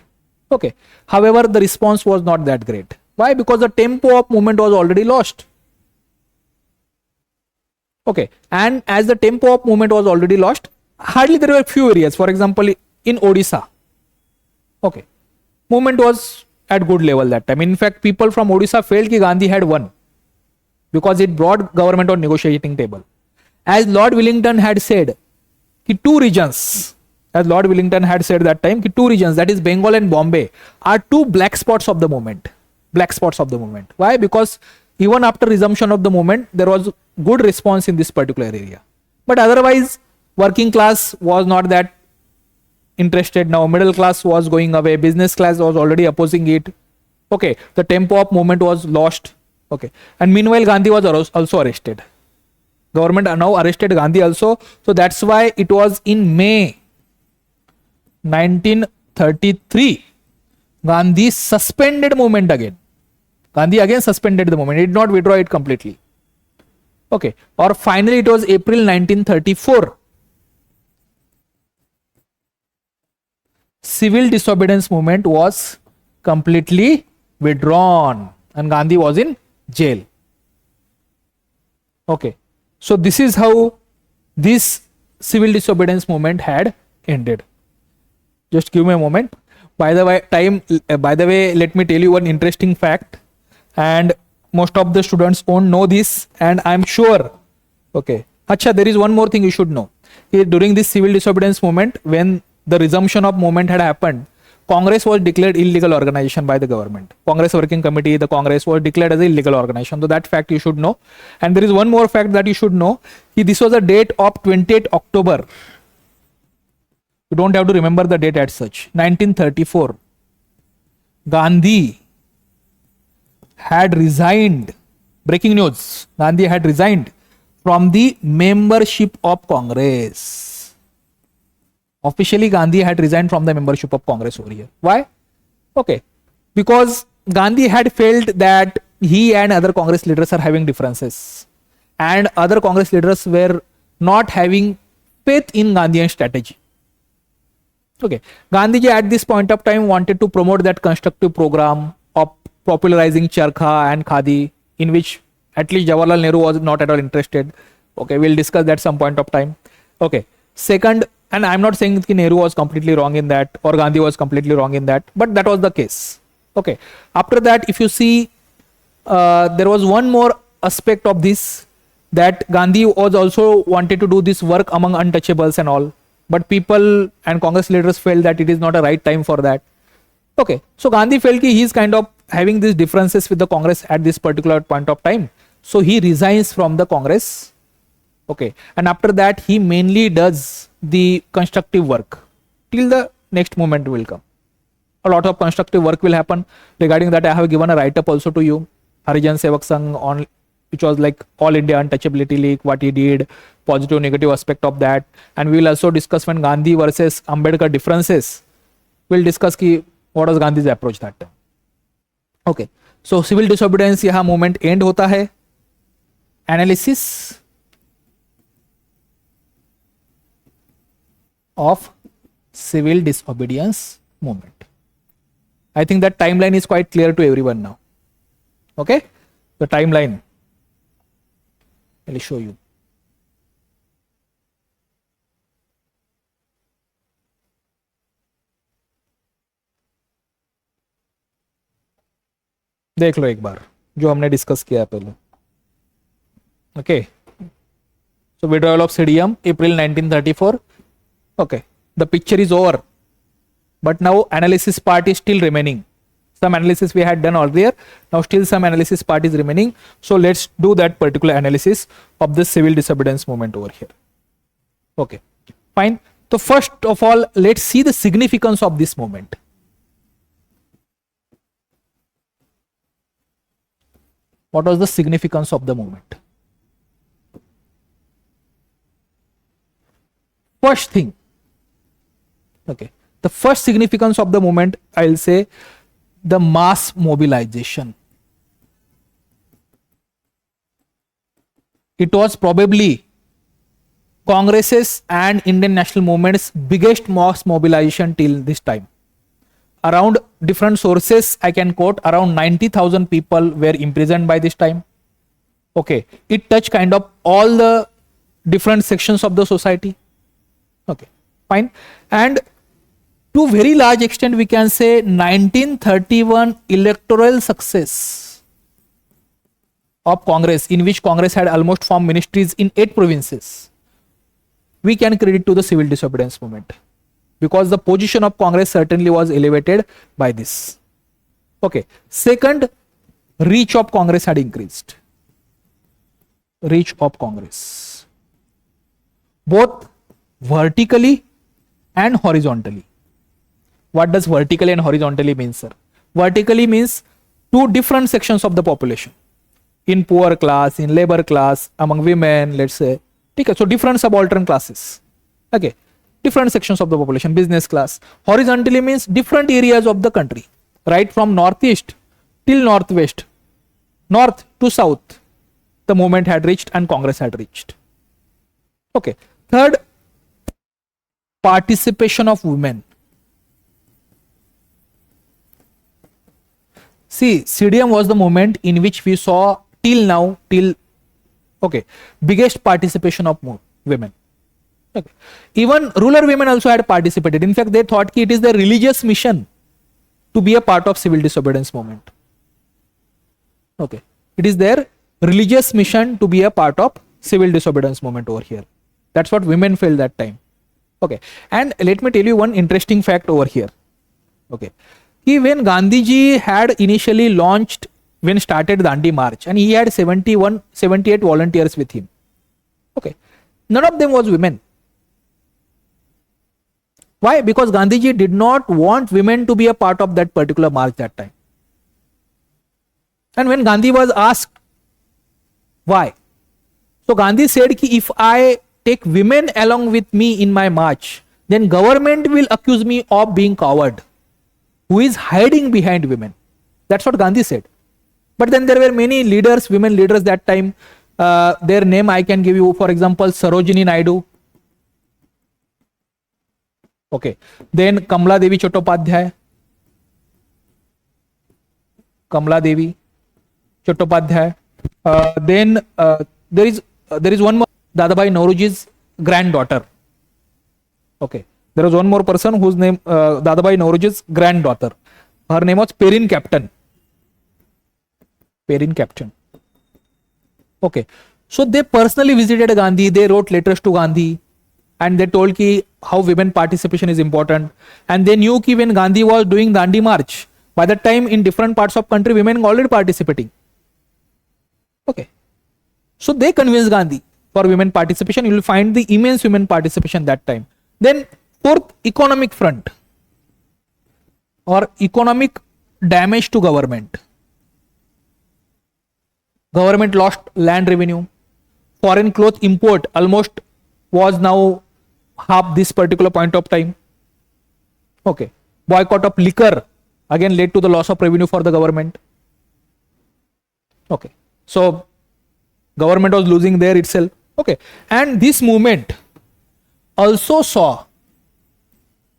Okay. However, the response was not that great. Why? Because the tempo of movement was already lost. Okay. And as the tempo of movement was already lost, hardly there were few areas. For example, in Odisha. Okay. Movement was at good level that time. In fact, people from Odisha felt that Gandhi had won because it brought government on negotiating table. As Lord Wellington had said, two regions, as Lord Wellington had said that time, two regions, that is Bengal and Bombay, are two black spots of the movement. Black spots of the movement. Why? Because even after resumption of the movement, there was good response in this particular area. But otherwise, working class was not that interested now. Middle class was going away. Business class was already opposing it. Okay. The tempo of movement was lost. Okay. And meanwhile, Gandhi was also arrested. Government now arrested Gandhi also. So that's why it was in May 1933, Gandhi suspended movement again. Gandhi again suspended the movement. He did not withdraw it completely. Okay. Or finally it was April 1934. Civil disobedience movement was completely withdrawn and Gandhi was in jail. Okay. So this is how this civil disobedience movement had ended. Just give me a moment. By the way, let me tell you one interesting fact, and most of the students won't know this, and I'm sure. Okay. Acha, there is one more thing you should know. During this civil disobedience movement, when the resumption of movement had happened, Congress was declared illegal organization by the government. Congress Working Committee, the Congress was declared as an illegal organization. So that fact you should know. And there is one more fact that you should know. This was a date of 28 October. You don't have to remember the date as such. 1934. Gandhi had resigned. Breaking news. Gandhi had resigned from the membership of Congress. Officially, Gandhi had resigned from the membership of Congress over here. Why? Okay. Because Gandhi had felt that he and other Congress leaders are having differences. And other Congress leaders were not having faith in Gandhian strategy. Okay. Gandhiji at this point of time wanted to promote that constructive program of popularizing charkha and khadi, in which at least Jawaharlal Nehru was not at all interested. Okay. We'll discuss that some point of time. Okay. Second, and I'm not saying that Nehru was completely wrong in that or Gandhi was completely wrong in that, but that was the case. Okay. After that, if you see, there was one more aspect of this, that Gandhi was also wanted to do this work among untouchables and all, but people and Congress leaders felt that it is not a right time for that. Okay. So Gandhi felt that he is kind of having these differences with the Congress at this particular point of time. So he resigns from the Congress. Okay. And after that, he mainly does the constructive work till the next movement will come. A lot of constructive work will happen. Regarding that, I have given a write-up also to you. Harijan Sevak Sangh, on which was like All India Untouchability League, what he did, positive, negative aspect of that. And we will also discuss when Gandhi versus Ambedkar differences. We'll discuss what was Gandhi's approach that time. Okay. So civil disobedience यहाँ movement end होता है. Analysis of civil disobedience movement. I think that timeline is quite clear to everyone now. Okay. The timeline. I'll show you. देख लो एक बार जो हमने discuss किया पहले. Okay. So withdrawal of CDM, April 1934. Okay. The picture is over. But now analysis part is still remaining. Some analysis we had done earlier. Now still some analysis part is remaining. So let's do that particular analysis of the civil disobedience movement over here. Okay. Fine. So first of all, let's see the significance of this movement. What was the significance of the movement? First thing, okay, the first significance of the movement, I'll say the mass mobilization. It was probably Congress's and Indian national movement's biggest mass mobilization till this time. Around different sources, I can quote around 90,000 people were imprisoned by this time. Okay, it touched kind of all the different sections of the society. Okay, fine. And to very large extent, we can say 1931 electoral success of Congress, in which Congress had almost formed ministries in 8 provinces, we can credit to the civil disobedience movement, because the position of Congress certainly was elevated by this. Okay. Second, reach of Congress had increased. Reach of Congress, both vertically and horizontally. What does vertically and horizontally mean, sir? Vertically means two different sections of the population. In poor class, in labor class, among women, let's say. Okay, so different subaltern classes. Okay, different sections of the population, business class. Horizontally means different areas of the country, right from northeast till northwest, north to south, the movement had reached and Congress had reached. Okay. Third, participation of women. See, CDM was the movement in which we saw till now, biggest participation of women. Okay. Even rural women also had participated. In fact, they thought it is their religious mission to be a part of civil disobedience movement. Okay. It is their religious mission to be a part of civil disobedience movement over here. That's what women felt that time. Okay. And let me tell you one interesting fact over here. Okay. When Gandhiji had initially launched, when started Dandi March, and he had 78 volunteers with him. Okay. None of them was women. Why? Because Gandhiji did not want women to be a part of that particular march that time. And when Gandhi was asked why, so Gandhi said ki if I take women along with me in my march, then government will accuse me of being coward, who is hiding behind women. That's what Gandhi said. But then there were many leaders, women leaders that time. Their name I can give you, for example, Sarojini Naidu. Okay. Then Kamla Devi Chattopadhyay. Kamla Devi Chattopadhyay. Then there is one more, Dadabhai Nauroji's granddaughter. Okay. There was one more person whose name, Dadabhai Nauroji's granddaughter. Her name was Perin Captain. Perin Captain. Okay. So they personally visited Gandhi. They wrote letters to Gandhi. And they told ki how women participation is important. And they knew ki when Gandhi was doing Dandi March, by that time in different parts of country, women already participating. Okay. So they convinced Gandhi for women participation. You will find the immense women participation that time. Then fourth, economic front or economic damage to government. Government lost land revenue. Foreign cloth import almost was now half this particular point of time. Okay. Boycott of liquor again led to the loss of revenue for the government. Okay. So government was losing there itself. Okay. And this movement also saw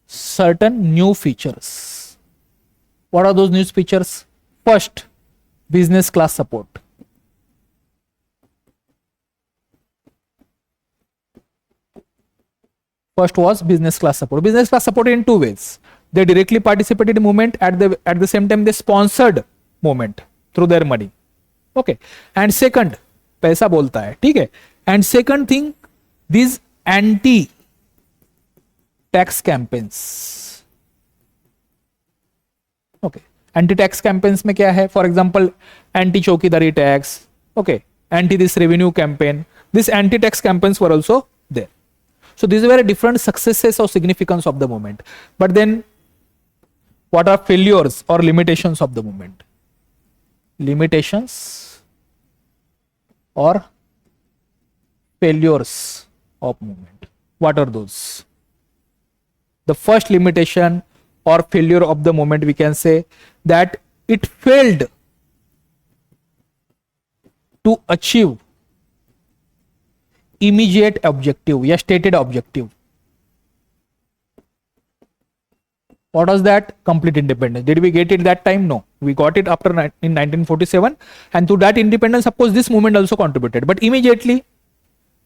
certain new features. What are those new features? First, business class support. First was business class support. Business class support in two ways. They directly participated in movement, at the same time they sponsored movement through their money. Okay. And second, पैसा बोलता है, ठीक है. And second thing, these anti-tax campaigns. Okay. Anti-tax campaigns में क्या है? For example, anti-चौकीदारी tax. Okay. Anti this revenue campaign. These anti-tax campaigns were also there. So these were different successes or significance of the movement. But then what are failures or limitations of the movement? Limitations. or failures of movement. What are those? The first limitation or failure of the movement, we can say that it failed to achieve immediate objective, या stated objective. What was that? Complete independence. Did we get it that time? No. We got it after in 1947, and to that independence, of course, this movement also contributed. But immediately,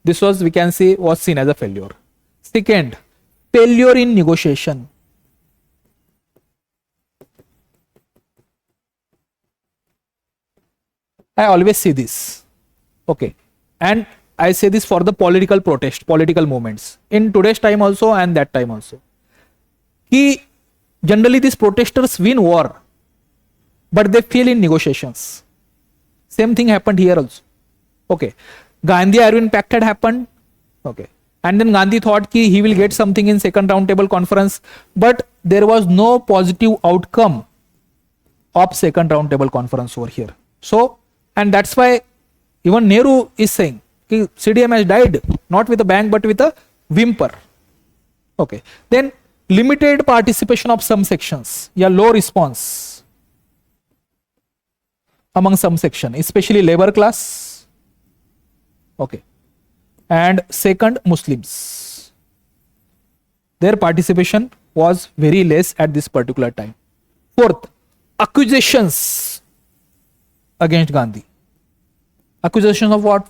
this was, we can say, was seen as a failure. Second, failure in negotiation. I always see this. Okay. And I say this for the political protest, political movements. In today's time also and that time also. Generally these protesters win war, but they fail in negotiations. Same thing happened here also. Okay. Gandhi Irwin Pact had happened. Okay. And then Gandhi thought he will get something in second roundtable conference, but there was no positive outcome of second roundtable conference over here. So, and that's why even Nehru is saying CDM has died, not with a bang but with a whimper. Okay. Then limited participation of some sections, low response among some section, especially labor class. Okay. And second, Muslims. Their participation was very less at this particular time. Fourth, accusations against Gandhi. Accusations of what?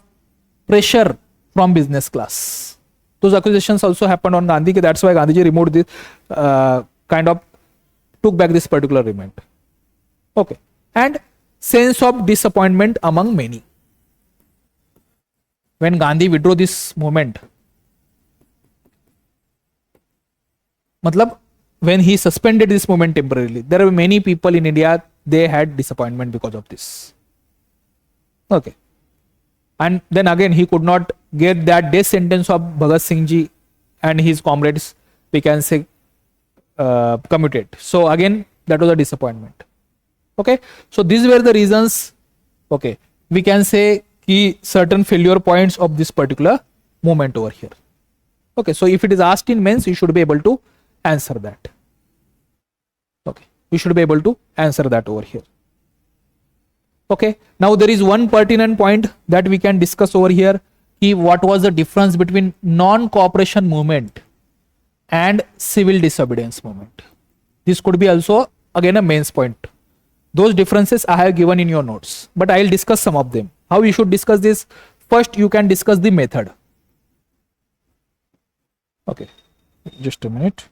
Pressure from business class. Those accusations also happened on Gandhi. That's why Gandhiji removed this, kind of took back this particular movement. Okay. And sense of disappointment among many. When Gandhi withdrew this movement, when he suspended this movement temporarily, there were many people in India, they had disappointment because of this. Okay. And then again, he could not get that death sentence of Bhagat Singh ji and his comrades, we can say, commuted. So again, that was a disappointment. Okay. So these were the reasons. Okay. We can say certain failure points of this particular movement over here. Okay. So if it is asked in mains, you should be able to answer that. Okay. You should be able to answer that over here. Okay. Now there is one pertinent point that we can discuss over here. What was the difference between non-cooperation movement and civil disobedience movement? This could be also again a mains point. Those differences I have given in your notes, but I will discuss some of them. How you should discuss this? First, you can discuss the method. Okay. Just a minute.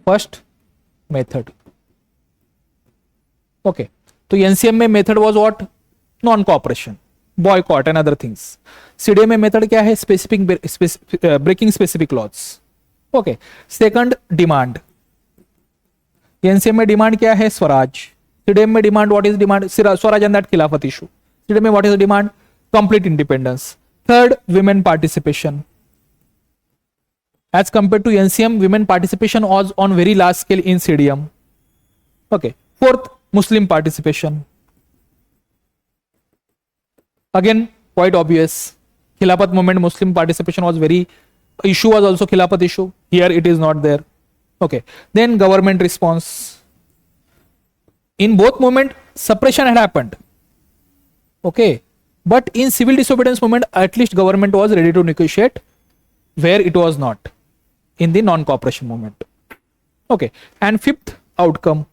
First, method. Okay. So NCM में method was what? Non-cooperation, boycott and other things. CDM में method क्या है? Breaking specific laws. Okay. Second, demand. NCM में demand क्या है? Swaraj. CDM में demand, what is demand? Swaraj and that Khilafat issue. CDM में what is the demand? Complete independence. Third, women participation. As compared to NCM, women participation was on very large scale in CDM. Okay. Fourth, Muslim participation. Again, quite obvious. Khilafat movement, Muslim participation was issue was also Khilafat issue. Here it is not there. Okay. Then government response. In both movement, suppression had happened. Okay. But in civil disobedience movement, at least government was ready to negotiate, where it was not in the non-cooperation movement. Okay. And sixth outcome.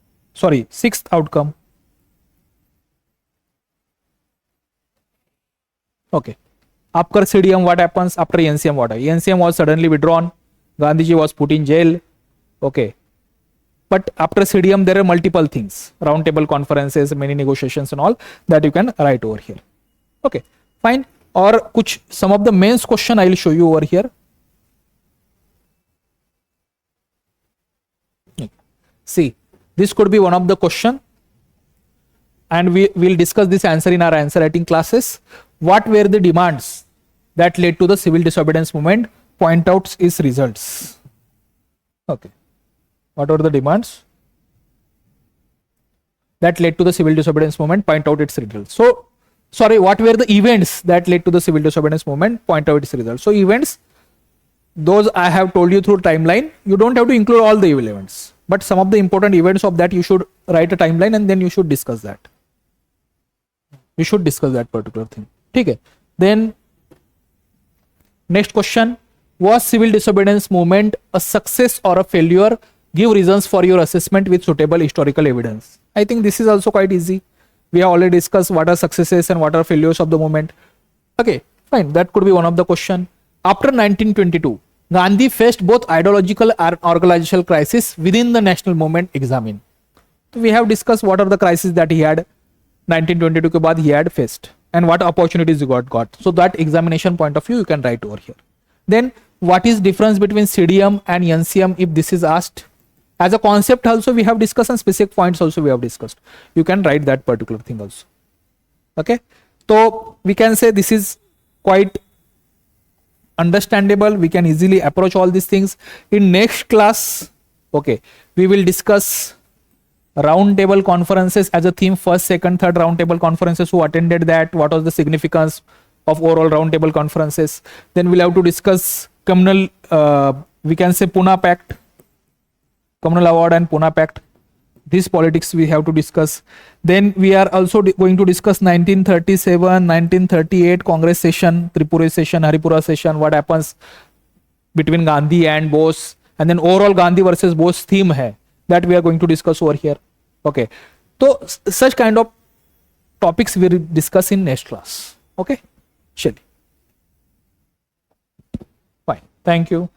Okay. After CDM, what happens? After NCM, what happens? NCM was suddenly withdrawn. Gandhiji was put in jail. Okay. But after CDM, there are multiple things. Roundtable conferences, many negotiations and all that you can write over here. Okay. Fine. Or some of the mains question I will show you over here. See, this could be one of the question, and we will discuss this answer in our answer writing classes. What were the demands that led to the civil disobedience movement? Point out its results. Okay. What were the demands that led to the civil disobedience movement? Point out its results. So, sorry, what were the events that led to the civil disobedience movement? Point out its results. So, events, those I have told you through timeline. You don't have to include all the events, but some of the important events of that you should write a timeline and then you should discuss that. You should discuss that particular thing. Okay. Then, next question. Was civil disobedience movement a success or a failure? Give reasons for your assessment with suitable historical evidence. I think this is also quite easy. We have already discussed what are successes and what are failures of the movement. Okay, fine. That could be one of the question. After 1922, Gandhi faced both ideological and organizational crisis within the national movement. Examine. So we have discussed what are the crises that he had 1922 ke baad he had faced and what opportunities he got. So that examination point of view you can write over here. Then what is difference between CDM and NCM if this is asked? As a concept also we have discussed and specific points also we have discussed. You can write that particular thing also. Okay. So we can say this is quite understandable. We can easily approach all these things. In next class, okay, we will discuss round table conferences as a theme. First, second, third round table conferences, who attended that, what was the significance of overall round table conferences. Then we'll have to discuss communal, we can say Purna Pact, Communal Award and Purna Pact. This politics we have to discuss. Then we are also going to discuss 1937, 1938 Congress session, Tripura session, Haripura session, what happens between Gandhi and Bose, and then overall Gandhi versus Bose theme hai, that we are going to discuss over here. Okay. So such kind of topics we will discuss in next class. Okay. Fine. Thank you.